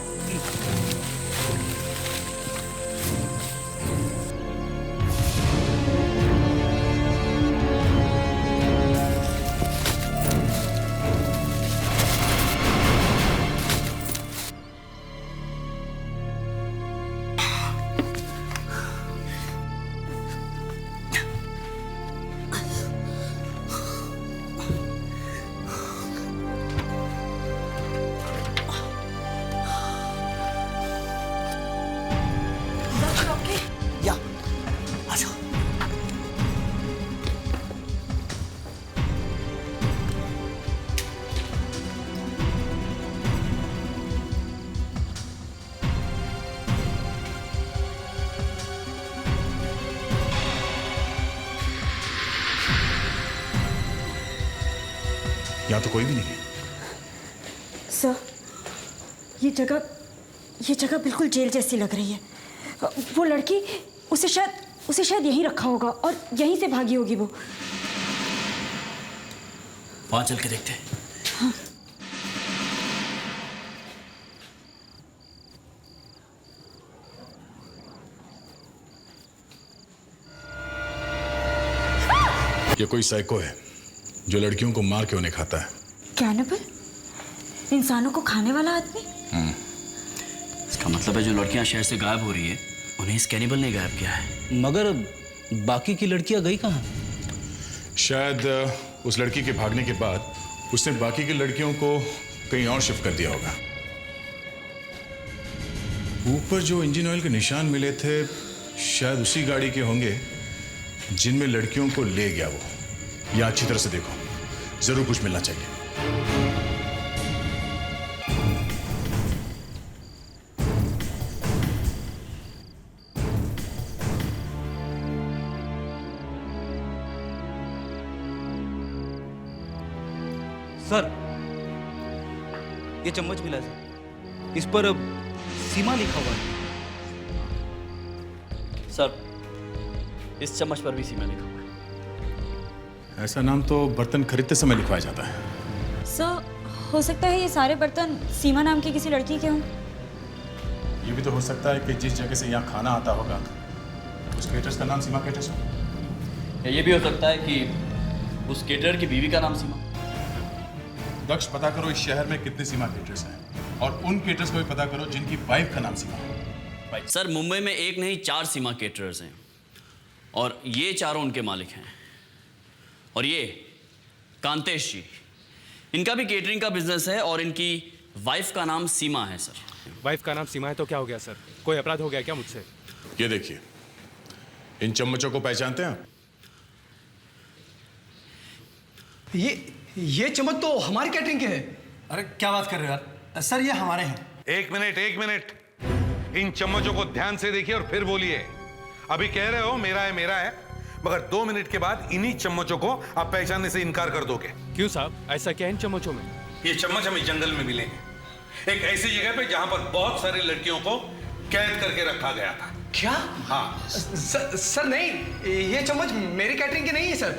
यहाँ तो कोई भी नहीं है। सर, ये जगह बिल्कुल जेल जैसी लग रही है। वो लड़की उसे शायद यहीं रखा होगा और यहीं से भागी होगी वो। वहां चल के देखते हैं। हाँ। ये कोई साइको है जो लड़कियों को मार के उन्हें खाता है। कैनिबल? इंसानों को खाने वाला आदमी? इसका मतलब है जो लड़कियां शहर से गायब हो रही है उन्हें इस कैनिबल ने गायब किया है। मगर बाकी की लड़कियां गई कहाँ? शायद उस लड़की के भागने के बाद उसने बाकी की लड़कियों को कहीं और शिफ्ट कर दिया होगा। ऊपर जो इंजन ऑयल के निशान मिले थे शायद उसी गाड़ी के होंगे जिनमें लड़कियों को ले गया वो। या अच्छी तरह से देखो, जरूर कुछ मिलना चाहिए। सर, ये चम्मच मिला है सर। इस पर सीमा लिखा हुआ है। सर, इस चम्मच पर भी सीमा लिखा हुआ है। ऐसा नाम तो बर्तन खरीदते समय लिखवाया जाता है। सर, हो सकता है ये सारे बर्तन सीमा नाम की किसी लड़की के हों। ये भी तो हो सकता है कि जिस जगह से यहाँ खाना आता होगा उस केटर्स का नाम सीमा केटर्स हो। या ये भी हो सकता है कि उस केटर की बीवी का नाम सीमा। दक्ष, पता करो इस शहर में कितने सीमा केटर्स हैं और उन केटर्स को भी पता करो जिनकी वाइफ का नाम सीमा है। सर, मुंबई में एक नहीं 4 सीमा केटरर्स हैं और ये चारों उनके मालिक हैं। और ये कांतेश जी, इनका भी केटरिंग का बिजनेस है और इनकी वाइफ का नाम सीमा है। सर, वाइफ का नाम सीमा है तो क्या हो गया सर? कोई अपराध हो गया क्या मुझसे? ये देखिए, इन चम्मचों को पहचानते हैं आप? ये चम्मच तो हमारी कैटरिंग के हैं। अरे क्या बात कर रहे हो यार? सर ये हमारे हैं। एक मिनट। इन चम्मचों को ध्यान से देखिए और फिर बोलिए। अभी कह रहे हो मेरा है, मगर 2 मिनट के बाद इन्हीं चम्मचों को आप पहचानने से इनकार कर दोगे। क्यों साहब, ऐसा क्या है इन चम्मचों में? ये चम्मच हमें जंगल में मिले हैं, एक ऐसी जगह पे जहां पर बहुत सारी लड़कियों को कैद करके रखा गया था। क्या? हाँ। सर नहीं, ये चम्मच मेरी कैटरिंग की नहीं है सर।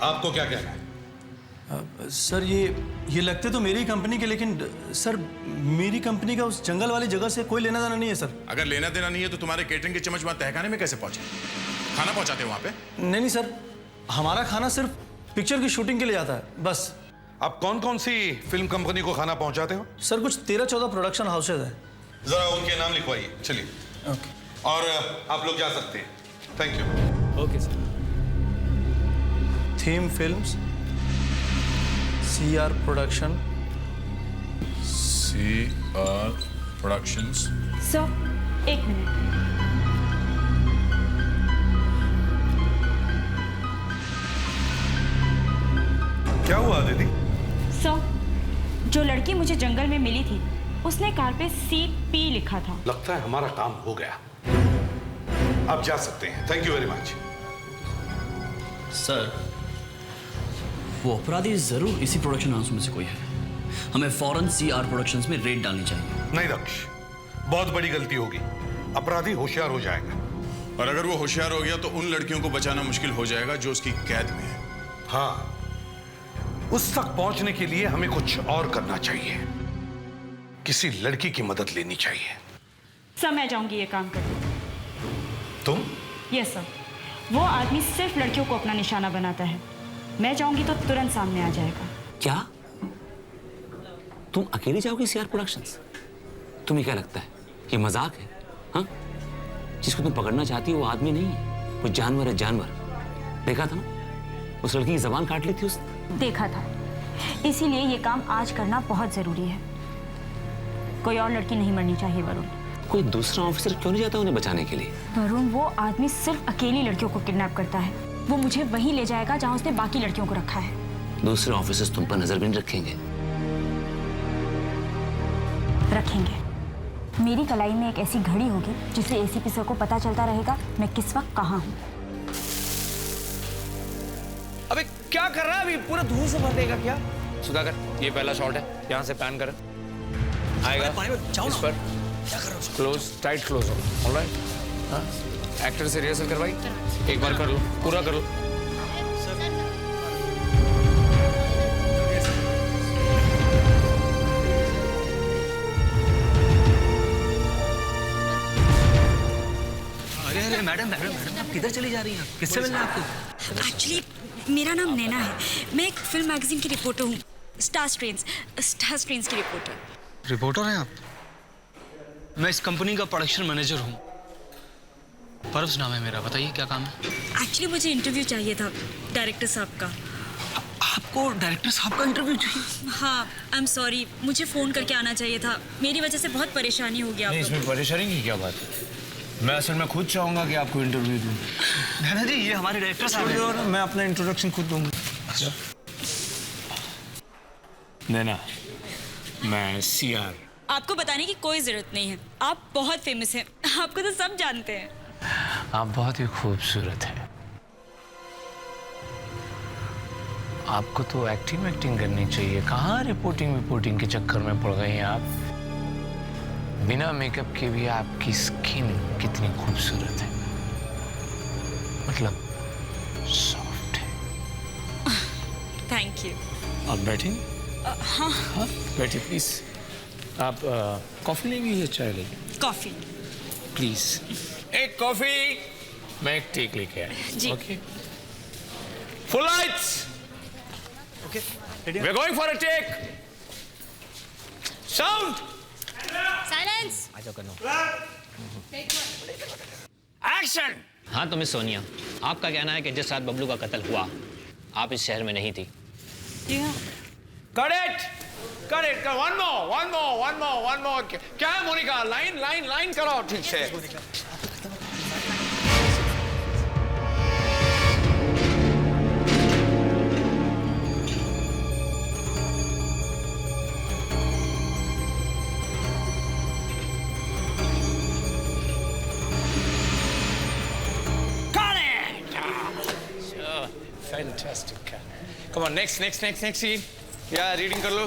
आपको क्या कहना है? सर ये लगते तो मेरी कंपनी के, लेकिन सर मेरी कंपनी का उस जंगल वाली जगह से कोई लेना देना नहीं है सर। अगर लेना देना नहीं है तो तुम्हारे केटरिंग के चम्मच वहां तहखाने में कैसे पहुंचे? खाना पहुंचाते हो वहां पे? नहीं सर, हमारा खाना सिर्फ पिक्चर की शूटिंग के लिए आता है बस। आप कौन सी फिल्म कंपनी को खाना पहुंचाते हो? सर कुछ 13-14 प्रोडक्शन हाउसेज है। जरा उनके नाम लिखवाइए। चलिए। ओके। और आप लोग जा सकते हैं। Thank you. Okay sir. Theme films, CR production. CR productions. Sir, 1 minute. क्या हुआ दीदी? सर, जो लड़की मुझे जंगल में मिली थी उसने कार पे CP लिखा था। लगता है हमारा काम हो गया। आप जा सकते हैं। Thank you very much. Sir, वो अपराधी जरूर इसी प्रोडक्शन हाउस में से कोई है। हमें फौरन CR प्रोडक्शंस में रेड डालनी चाहिए। नहीं दक्ष, बहुत बड़ी गलती होगी। अपराधी होशियार हो जाएगा। और अगर वो होशियार हो गया तो उन लड़कियों को बचाना मुश्किल हो जाएगा जो उसकी कैद में है। हाँ, उस तक पहुंचने के लिए हमें कुछ और करना चाहिए। किसी लड़की की मदद लेनी चाहिए। सर, मैं जाऊंगी ये काम करने। तुम? यस सर, वो आदमी सिर्फ लड़कियों को अपना निशाना बनाता है। मैं जाऊंगी तो तुरंत सामने आ जाएगा। क्या तुम अकेली जाओगी CR प्रोडक्शंस? तुम्हें क्या लगता है ये मजाक है? हाँ, जिसको तुम पकड़ना चाहती हो वो आदमी नहीं है, वो जानवर है, जानवर। देखा था ना, उस लड़की की जबान काट ली थी उसने। देखा था, इसीलिए ये काम आज करना बहुत जरूरी है। कोई और लड़की नहीं मरनी चाहिए वरुण। कोई दूसरा ऑफिसर क्यों नहीं जाता उन्हें बचाने के लिए? वरुण, वो आदमी सिर्फ अकेली लड़कियों को किडनैप करता है। वो मुझे वहीं ले जाएगा जहां उसने बाकी लड़कियों को रखा है। दूसरे ऑफिसर्स तुम पर नजर भी नहीं रखेंगे। रखेंगे। मेरी कलाई में एक ऐसी घड़ी होगी जिससे ACP सर को पता चलता रहेगा मैं किस वक्त कहाँ हूँ। अबे क्या कर रहा है? अभी पूरा धूल से भर देगा क्या? सुधाकर, ये पहला शॉट है, यहाँ से पैन कर। आएगा इस पर। क्या कर रहे हो? क्लोज, टाइट क्लोज हो। ऑलराइट। हाँ, एक्टर से रिहर्सल करवाई। एक बार कर लो, पूरा कर लो। अरे मैडम, आप किधर चली जा रही हैं? किससे मिलना है आपको? एक्चुअली मेरा नाम नैना है। मैं एक फिल्म मैगजीन की रिपोर्टर हूँ, स्टार स्क्रीन्स की रिपोर्टर। रिपोर्टर हैं आप? मैं इस कंपनी का प्रोडक्शन मैनेजर हूँ। परव्स नाम है मेरा, बताइए क्या काम है? एक्चुअली मुझे इंटरव्यू चाहिए था डायरेक्टर साहब का। आपको डायरेक्टर साहब का इंटरव्यू चाहिए? हाँ, आई एम सॉरी, मुझे फ़ोन करके आना चाहिए था। मेरी वजह से बहुत परेशानी हो गया। नहीं, इसमें परेशानी की क्या बात है? मैं असल में खुद चाहूँगा कि आपको इंटरव्यू दूँ। नैना जी, ये हमारे डायरेक्टर साहब हैं। और मैं अपना इंट्रोडक्शन खुद दूँगा। नैना, मैं CR। आपको बताने की कोई ज़रूरत नहीं है, आप बहुत फेमस हैं, आपको तो सब जानते हैं। आप बहुत ही खूबसूरत हैं। आपको तो एक्टिंग करनी चाहिए। कहाँ रिपोर्टिंग के चक्कर में पड़ गए हैं आप? बिना मेकअप के भी आपकी स्किन कितनी खूबसूरत है, मतलब सॉफ्ट है। Thank you. आप बैठें? हाँ बैठिए प्लीज। आप कॉफी लेंगी या चाय लेंगी? Coffee please. एक कॉफी, मैं एक टेक लेके आया। जी। Okay, full lights. Okay, we are going for a take. Sound, silence. आ जाओ करो। एक्शन। हाँ तो मिस सोनिया, आपका कहना है कि जिस रात बबलू का कत्ल हुआ आप इस शहर में नहीं थी? Cut it! One more. क्या है मोनिका? लाइन करो ठीक से। Got it! Sure, fantastic. Come on, next scene. या रीडिंग कर लो।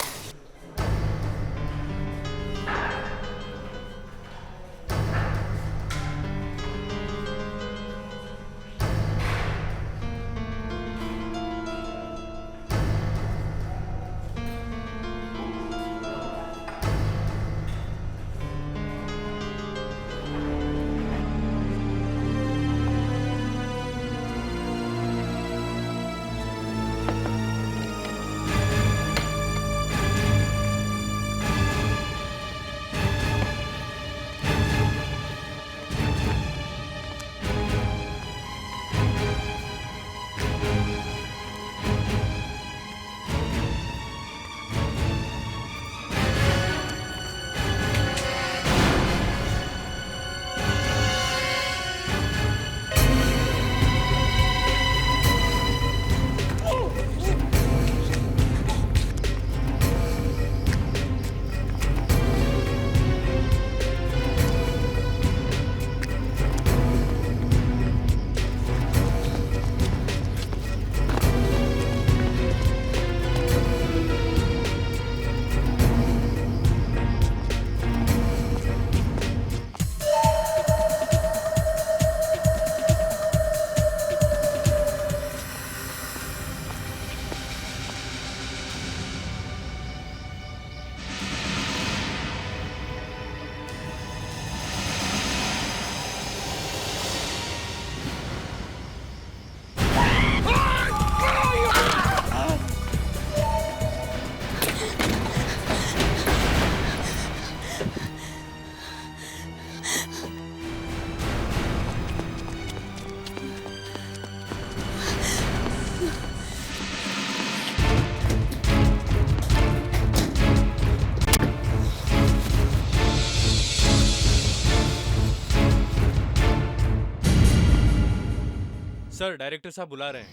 सर, डायरेक्टर साहब बुला रहे हैं।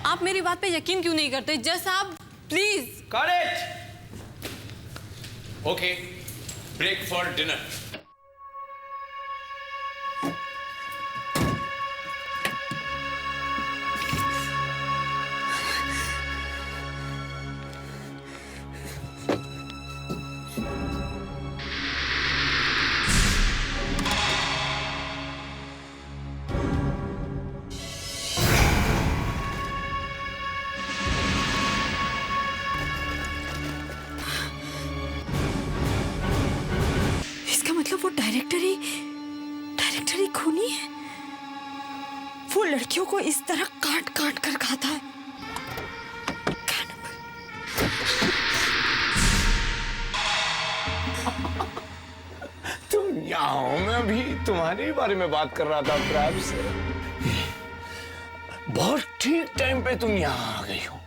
आप मेरी बात पे यकीन क्यों नहीं करते? जज साहब please. Got it! Okay, break for dinner. वो लड़कियों को इस तरह काट काट कर खाता है। तुम यहाँ हो, मैं अभी तुम्हारे बारे में बात कर रहा था प्रैब से। बहुत ठीक टाइम पे तुम यहाँ आ गई हो।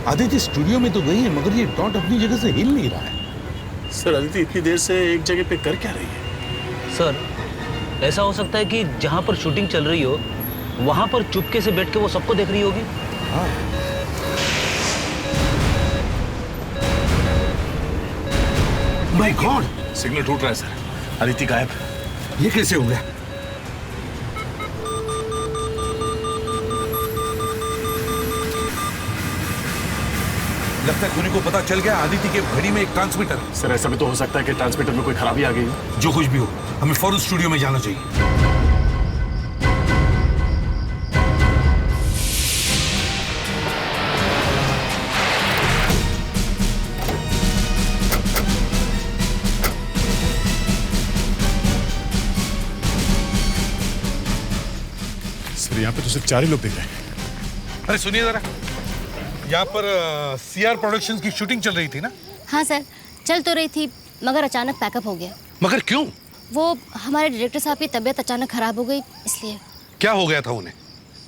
आदित्य स्टूडियो में तो गई है, मगर ये डॉट अपनी जगह से हिल नहीं रहा है। सर अदिति इतनी देर से एक जगह पे कर क्या रही है? सर ऐसा हो सकता है कि जहां पर शूटिंग चल रही हो वहां पर चुपके से बैठ के वो सबको देख रही होगी। हाँ। माय गॉड, सिग्नल टूट रहा है सर। अदिति गायब। ये कैसे हो गया? लगता है खुनी को पता चल गया आदित्य के घड़ी में एक ट्रांसमीटर है। सर ऐसा भी तो हो सकता है कि ट्रांसमीटर में कोई खराबी आ गई हो। जो कुछ भी हो, हमें फौरन स्टूडियो में जाना चाहिए। सर यहाँ पे तो सिर्फ 4 ही लोग दिख रहे हैं। अरे सुनिए जरा, यहाँ पर सीआर प्रोडक्शंस की शूटिंग चल रही थी ना? हाँ सर, चल तो रही थी मगर अचानक पैकअप हो गया। मगर क्यों? वो हमारे डायरेक्टर साहब की तबीयत अचानक खराब हो गई, इसलिए। क्या हो गया था उन्हें?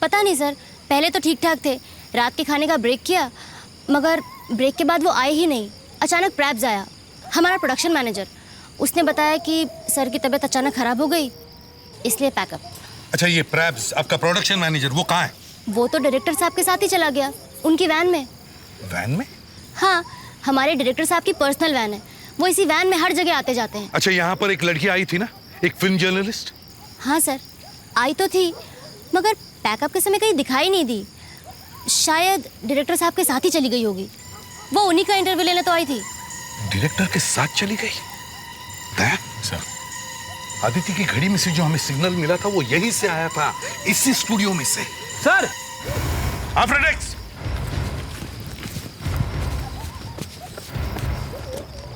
पता नहीं सर, पहले तो ठीक ठाक थे। रात के खाने का ब्रेक किया, मगर ब्रेक के बाद वो आए ही नहीं। अचानक प्रैब्स आया, हमारा प्रोडक्शन मैनेजर। उसने बताया कि सर की तबीयत अचानक खराब हो गई, इसलिए पैकअप। अच्छा, ये प्रैब्स आपका प्रोडक्शन मैनेजर, वो कहाँ है? वो तो डायरेक्टर साहब के साथ ही चला गया, उनकी वैन में। वैन में? हाँ, हमारे डायरेक्टर साहब की पर्सनल वैन है। वो इसी वैन में हर जगह आते जाते हैं। अच्छा, यहाँ पर एक लड़की आई थी ना, एक फिल्म जर्नलिस्ट? हाँ सर, आई तो थी, मगर पैकअप के समय कहीं दिखाई नहीं दी। शायद डायरेक्टर साहब के साथ ही चली गई होगी। वो उन्हीं का इंटरव्यू लेने तो आई थी। डायरेक्टर के साथ चली गई? दया सर, आदित्य की घड़ी में से जो हमें सिग्नल मिला था वो यहीं से आया था, इसी स्टूडियो में से। सर, आफ्रेडेक्स,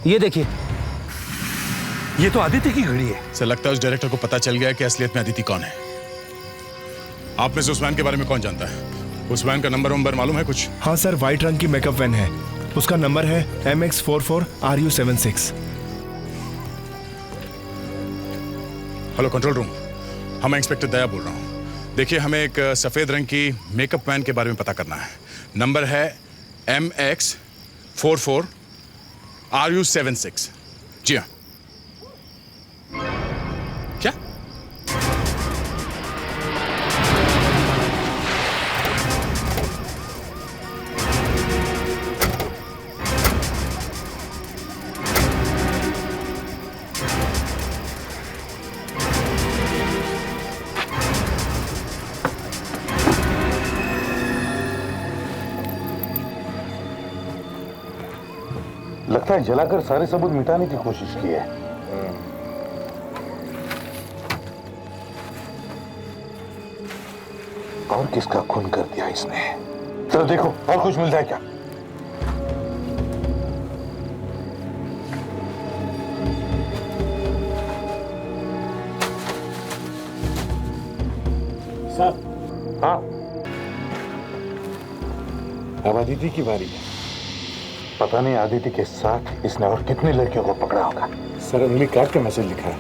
ये देखिए, ये तो आदित्य की घड़ी है। सर लगता है उस डायरेक्टर को पता चल गया है कि असलियत में अदिति कौन है। आप में से उस वैन के बारे में कौन जानता है? उस वैन का नंबर मालूम है कुछ? हाँ सर, व्हाइट रंग की मेकअप वैन है। उसका नंबर है MX44RU76। हेलो कंट्रोल रूम, हम इंस्पेक्टर दया बोल रहा हूँ। देखिए, हमें एक सफेद रंग की मेकअप वैन के बारे में पता करना है। नंबर है MX44RU76। जी हाँ। क्या? लगता है जलाकर सारे सबूत मिटाने की कोशिश की है। और किसका खून कर दिया इसने? चलो देखो और कुछ मिलता है क्या। सर। हाँ, अब आदित्य की बारी है। पता नहीं आदित्य के साथ इसने और कितनी लड़कियों को पकड़ा होगा। सर, उंगली काट के मैसेज लिखा है।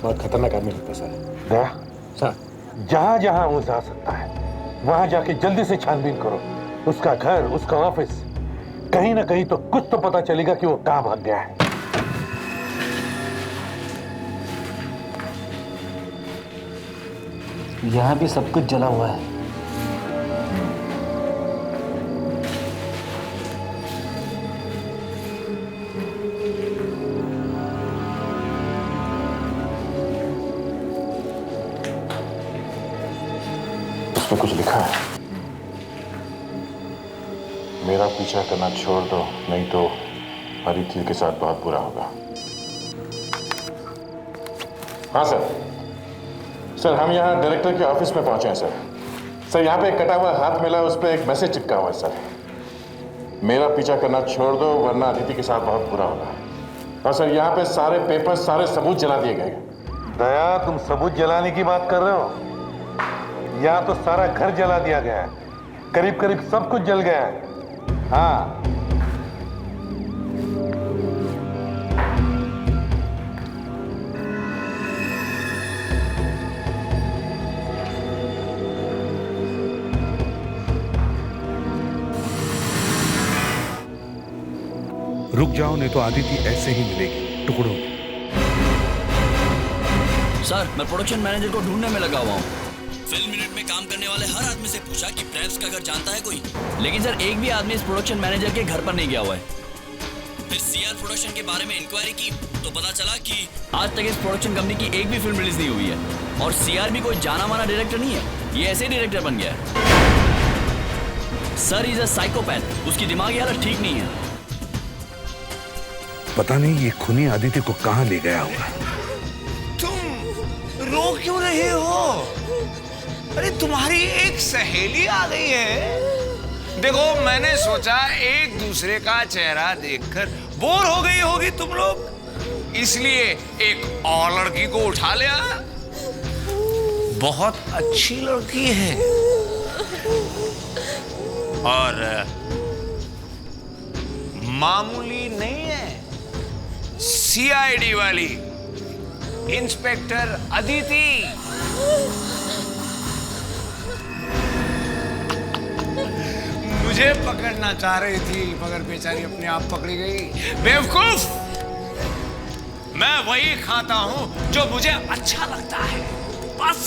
बहुत खतरनाक आदमी लगता है सर। दया सर, जहां जहां वो जा सकता है वहां जाके जल्दी से छानबीन करो। उसका घर, उसका ऑफिस, कहीं ना कहीं तो कुछ तो पता चलेगा कि वो कहां भाग गया है। यहाँ भी सब कुछ जला हुआ है। उसमें कुछ लिखा है, मेरा पीछा करना छोड़ दो, नहीं तो अदिति के साथ बहुत बुरा होगा। हाँ सर। सर हम यहाँ डायरेक्टर के ऑफिस में पहुंचे हैं सर। सर यहाँ पे एक कटा हुआ हाथ मिला, उस पर एक मैसेज चिपका हुआ है सर। मेरा पीछा करना छोड़ दो वरना अदिति के साथ बहुत बुरा होगा। और सर यहाँ पे सारे पेपर, सारे सबूत जला दिए गए। दया, तुम सबूत जलाने की बात कर रहे हो? यहाँ तो सारा घर जला दिया गया है, करीब करीब सब कुछ जल गया है। हाँ, रुक जाओ, नहीं तो आदिति ऐसे ही मिलेगी टुकड़ों में। सर मैं प्रोडक्शन मैनेजर को ढूंढने में लगा हुआ हूँ। फिल्म यूनिट में काम करने वाले हर आदमी से पूछा कि प्रेप्स का घर जानता है कोई, लेकिन सर एक भी आदमी इस प्रोडक्शन मैनेजर के घर पर नहीं गया हुआ है। फिर सीआर प्रोडक्शन के बारे में इंक्वायरी की तो पता चला कि आज तक इस प्रोडक्शन कंपनी की एक भी फिल्म रिलीज नहीं हुई है। और सीआर भी कोई जाना माना डायरेक्टर नहीं है, ये ऐसे ही डायरेक्टर बन गया है। सर इज अ साइकोपैथ, उसकी दिमागी हालत ठीक नहीं है। पता नहीं ये खूनी आदित्य को कहां ले गया होगा। तुम रो क्यों रहे हो? अरे तुम्हारी एक सहेली आ गई है। देखो मैंने सोचा एक दूसरे का चेहरा देखकर बोर हो गई होगी तुम लोग, इसलिए एक और लड़की को उठा लिया। बहुत अच्छी लड़की है और मामूली नहीं है, सीआईडी वाली इंस्पेक्टर अदिति। मुझे पकड़ना चाह रही थी मगर बेचारी अपने आप पकड़ी गई। बेवकूफ, मैं वही खाता हूं जो मुझे अच्छा लगता है, बस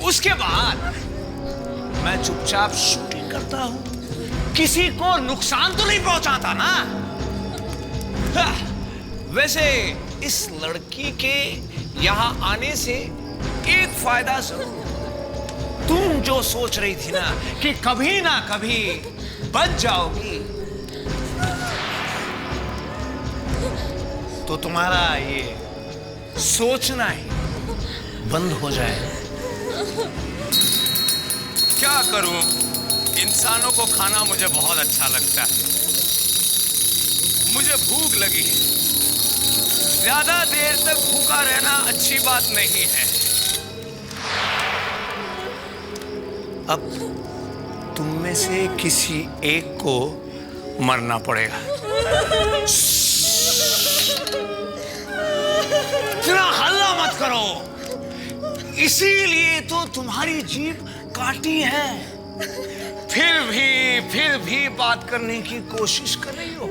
उसके बाद मैं चुपचाप शूटिंग करता हूं, किसी को नुकसान तो नहीं पहुंचाता ना। वैसे इस लड़की के यहां आने से एक फायदा जरूर, तुम जो सोच रही थी ना कि कभी ना कभी बच जाओगी, तो तुम्हारा ये सोचना ही बंद हो जाए। क्या करूं, इंसानों को खाना मुझे बहुत अच्छा लगता है। मुझे भूख लगी है, ज्यादा देर तक भूखा रहना अच्छी बात नहीं है। अब तुम में से किसी एक को मरना पड़ेगा। इतना हल्ला मत करो, इसीलिए तो तुम्हारी जीभ काटी है। फिर भी बात करने की कोशिश कर रही हो।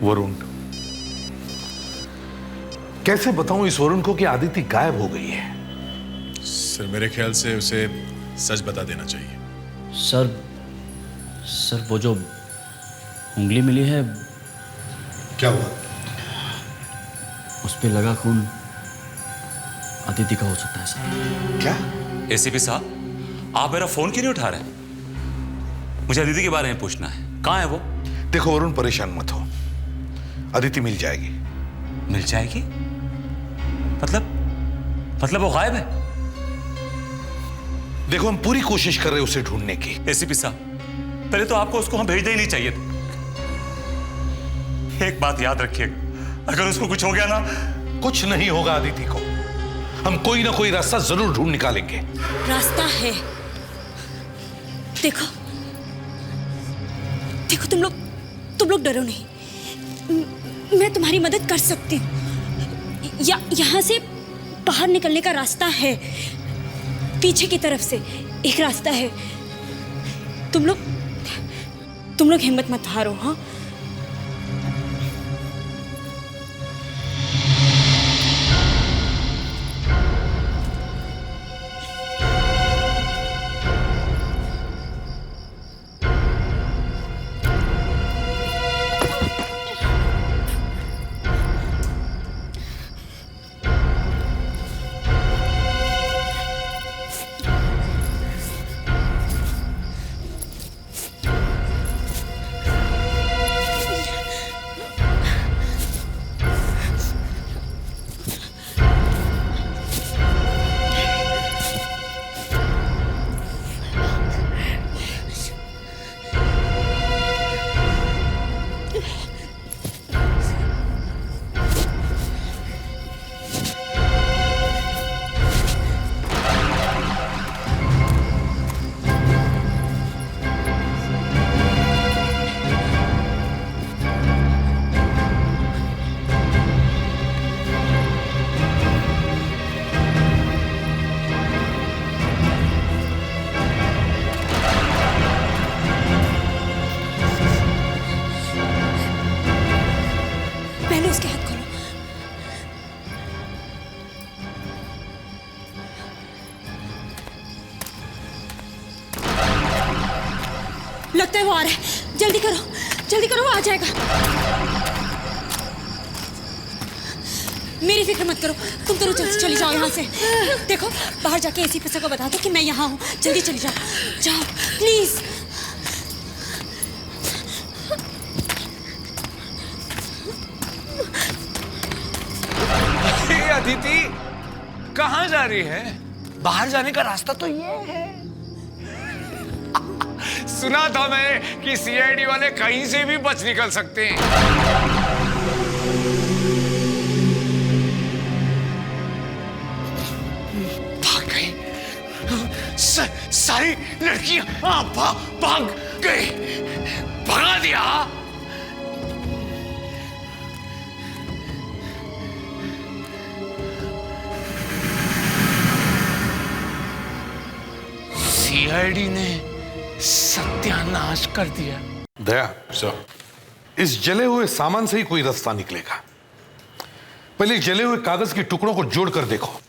वरुण, कैसे बताऊं इस वरुण को कि आदिति गायब हो गई है? सर मेरे ख्याल से उसे सच बता देना चाहिए। सर वो जो उंगली मिली है, क्या हुआ? उस पे लगा खून अदिति का हो सकता है सर। क्या? एसीपी साहब, आप मेरा फोन क्यों नहीं उठा रहे? मुझे अदिति के बारे में पूछना है, कहाँ है वो? देखो वरुण, परेशान मत हो, अदिति मिल जाएगी। मिल जाएगी? मतलब वो गायब है? देखो हम पूरी कोशिश कर रहे हैं उसे ढूंढने की। एसीपी साहब, पहले तो आपको उसको हम भेजना ही नहीं चाहिए था। एक बात याद रखिएगा, अगर उसको कुछ हो गया ना। कुछ नहीं होगा अदिति को, हम कोई ना कोई रास्ता जरूर ढूंढ निकालेंगे। रास्ता है। देखो तुम लोग डरो नहीं, मैं तुम्हारी मदद कर सकती हूँ। यहाँ से बाहर निकलने का रास्ता है, पीछे की तरफ से एक रास्ता है। तुम लोग हिम्मत मत हारो। हाँ, लगता है वो आ रहा है। जल्दी करो, वो आ जाएगा। मेरी फिक्र मत करो, तुम दोनों जल्दी चली जाओ यहाँ से। देखो, बाहर जाके एसी पे को बता दो कि मैं यहाँ हूँ। जल्दी चली जाओ प्लीज। अदिति कहाँ जा रही है? बाहर जाने का रास्ता तो ये है। सुना था मैं कि सीआईडी वाले कहीं से भी बच निकल सकते हैं। भाग गई। सारी लड़कियां भाग गई। भगा दिया। सीआईडी ने सत्यानाश कर दिया। दया सर, इस जले हुए सामान से ही कोई रास्ता निकलेगा। पहले जले हुए कागज के टुकड़ों को जोड़कर देखो।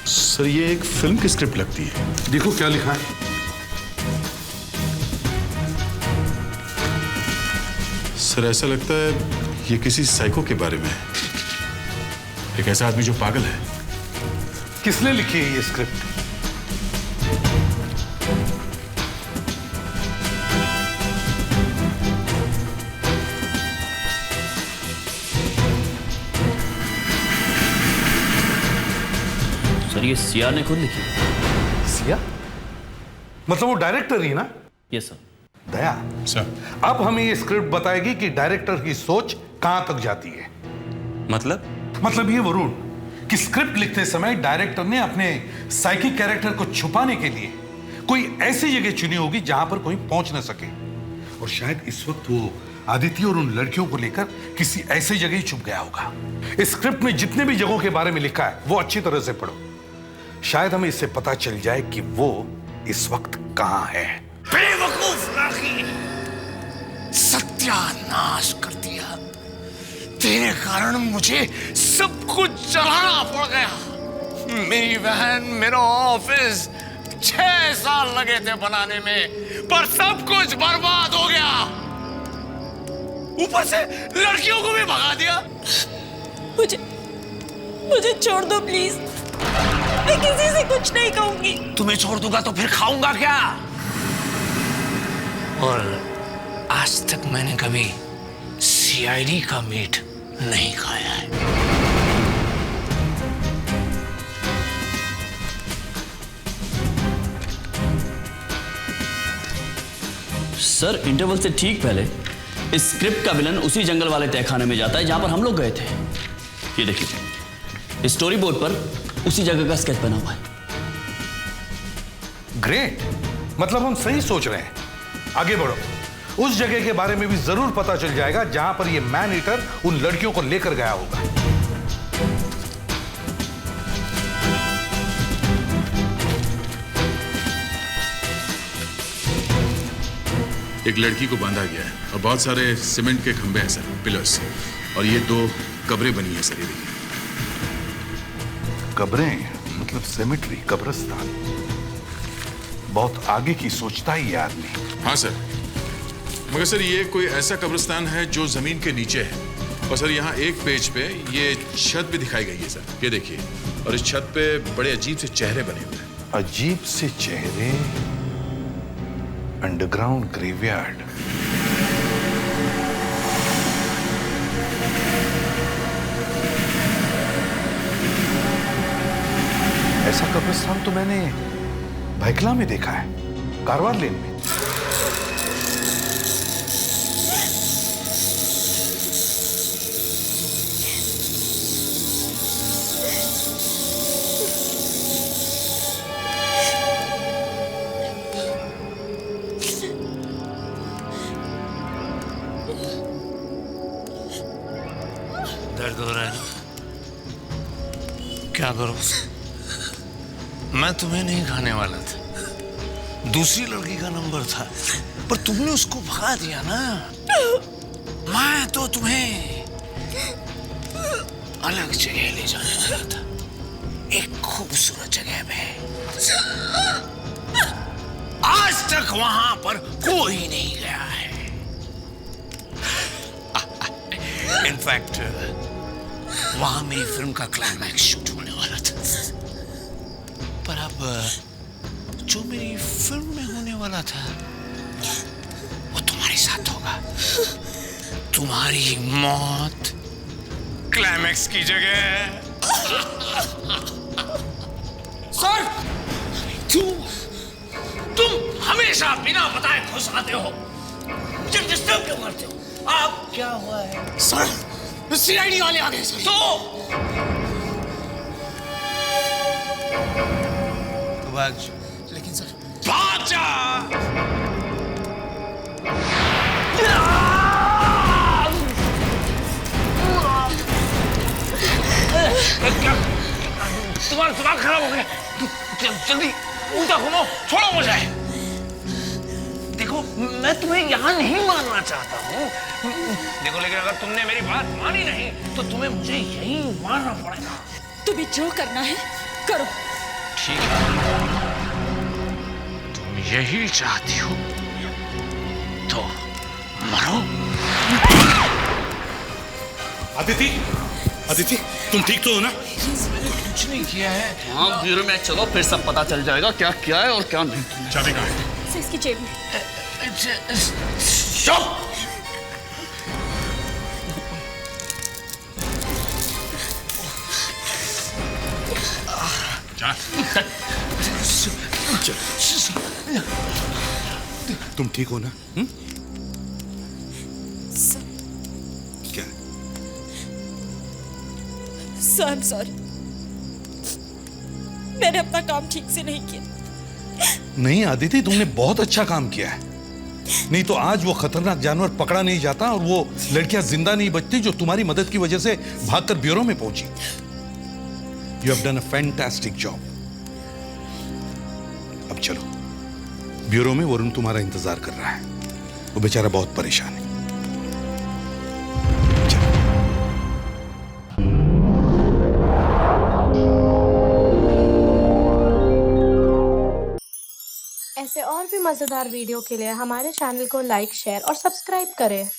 सर, ये एक फिल्म की स्क्रिप्ट लगती है। देखो क्या लिखा है। सर, ऐसा लगता है ये किसी साइको के बारे में है। एक ऐसा आदमी जो पागल है। किसने लिखी है ये स्क्रिप्ट? सर, ये सिया ने खुद लिखी। सिया? मतलब वो डायरेक्टर ही ना? Yes sir. दया सर, अब हमें ये स्क्रिप्ट बताएगी कि डायरेक्टर की सोच कहां तक जाती है। मतलब ये वरुण कि स्क्रिप्ट लिखते समय डायरेक्टर ने अपने साइकिक कैरेक्टर को छुपाने के लिए कोई ऐसी जगह चुनी होगी जहां पर कोई पहुंच ना सके, और शायद इस वक्त वो आदित्य और उन लड़कियों को लेकर किसी ऐसी जगह ही छुप गया होगा। इस स्क्रिप्ट में जितने भी जगहों के बारे में लिखा है वो अच्छी तरह से पढ़ो। शायद हमें इससे पता चल जाए कि वो इस वक्त कहां है। बेवकूफ लड़की, सत्यानाश कर दिया। तेरे कारण मुझे सब कुछ चलाना पड़ गया। मेरी बहन, मेरा ऑफिस 6 साल लगे थे बनाने में, पर सब कुछ बर्बाद हो गया। ऊपर से लड़कियों को भी भगा दिया। मुझे छोड़ दो प्लीज। मैं किसी से कुछ नहीं कहूंगी। तुम्हें छोड़ दूंगा तो फिर खाऊंगा क्या? और आज तक मैंने कभी सीआईडी का मीट नहीं खाया है। सर, इंटरवल से ठीक पहले इस स्क्रिप्ट का विलन उसी जंगल वाले तहखाने में जाता है जहां पर हम लोग गए थे। ये देखिए, स्टोरी बोर्ड पर उसी जगह का स्केच बना हुआ है। ग्रेट, मतलब हम सही सोच रहे हैं। आगे बढ़ो, उस जगह के बारे में भी जरूर पता चल जाएगा जहां पर ये मैन ईटर उन लड़कियों को लेकर गया होगा। एक लड़की को बांधा गया है और बहुत सारे सीमेंट के खंभे हैं सर, पिलर्स, और ये 2 कब्रें बनी है सर। ये देखिए, कब्रें मतलब सेमेट्री, कब्रिस्तान। बहुत आगे की सोचता है ये आदमी। हाँ सर, मगर सर ये कोई ऐसा कब्रिस्तान है जो जमीन के नीचे है। और सर यहाँ एक पेज पे ये छत भी दिखाई गई है सर, ये देखिए। और इस छत पे बड़े अजीब से चेहरे बने हुए हैं। अजीब से चेहरे, अंडरग्राउंड ग्रेवयार्ड। ऐसा कब्रिस्तान तो मैंने भाइकला में देखा है, कारवार लेन में। दर्द हो रहा है ना? क्या करो? मैं तुम्हें नहीं खाने वाला था। दूसरी लड़की का नंबर था, पर तुमने उसको भगा दिया ना। मैं तो तुम्हें अलग जगह ले जाने वाला था, एक खूबसूरत जगह पे। आज तक वहां पर कोई नहीं गया है। इनफैक्ट वहां मेरी फिल्म का क्लाइमैक्स शूट होने वाला था, पर अब जो मेरी फिल्म में होने वाला था वो तुम्हारे साथ होगा। तुम्हारी मौत क्लाइमैक्स की जगह। सर, तुम हमेशा बिना बताए घुस आते हो, मुझे डिस्टर्ब क्यों करते हो? आप क्या हुआ है? सर, सीआईडी वाले आ गए सर। तो भाग। लेकिन सर, भाग जा। क्या तुम्हारा दिमाग खराब हो गया? जल्दी उल्टा घूमो, छोड़ो मुझे। देखो, मैं तुम्हें यहाँ नहीं मानना चाहता हूँ। देखो, लेकिन अगर तुमने मेरी बात मानी नहीं तो तुम्हें मुझे यही मारना पड़ेगा। तुम्हें जो करना है करो। ठीक है, तुम यही चाहती हो तो मरो। अदिति, तुम ठीक तो हो ना? कुछ नहीं किया है। हाँ, ब्यूरो में चलो, फिर सब पता चल जाएगा क्या क्या है और क्या नहीं। चाबी कहाँ है? इसकी जेब में। तुम ठीक हो ना? क्या? Sir, I am sorry. मैंने अपना काम ठीक से नहीं किया। नहीं आदिति, तुमने बहुत अच्छा काम किया है। नहीं तो आज वो खतरनाक जानवर पकड़ा नहीं जाता और वो लड़कियां जिंदा नहीं बचती जो तुम्हारी मदद की वजह से भागकर ब्यूरो में पहुंची। You have done a fantastic job. अब चलो, ब्यूरो में वरुण तुम्हारा इंतजार कर रहा है। वो बेचारा बहुत परेशान है। ऐसे और भी मज़ेदार वीडियो के लिए हमारे चैनल को लाइक, शेयर और सब्सक्राइब करें।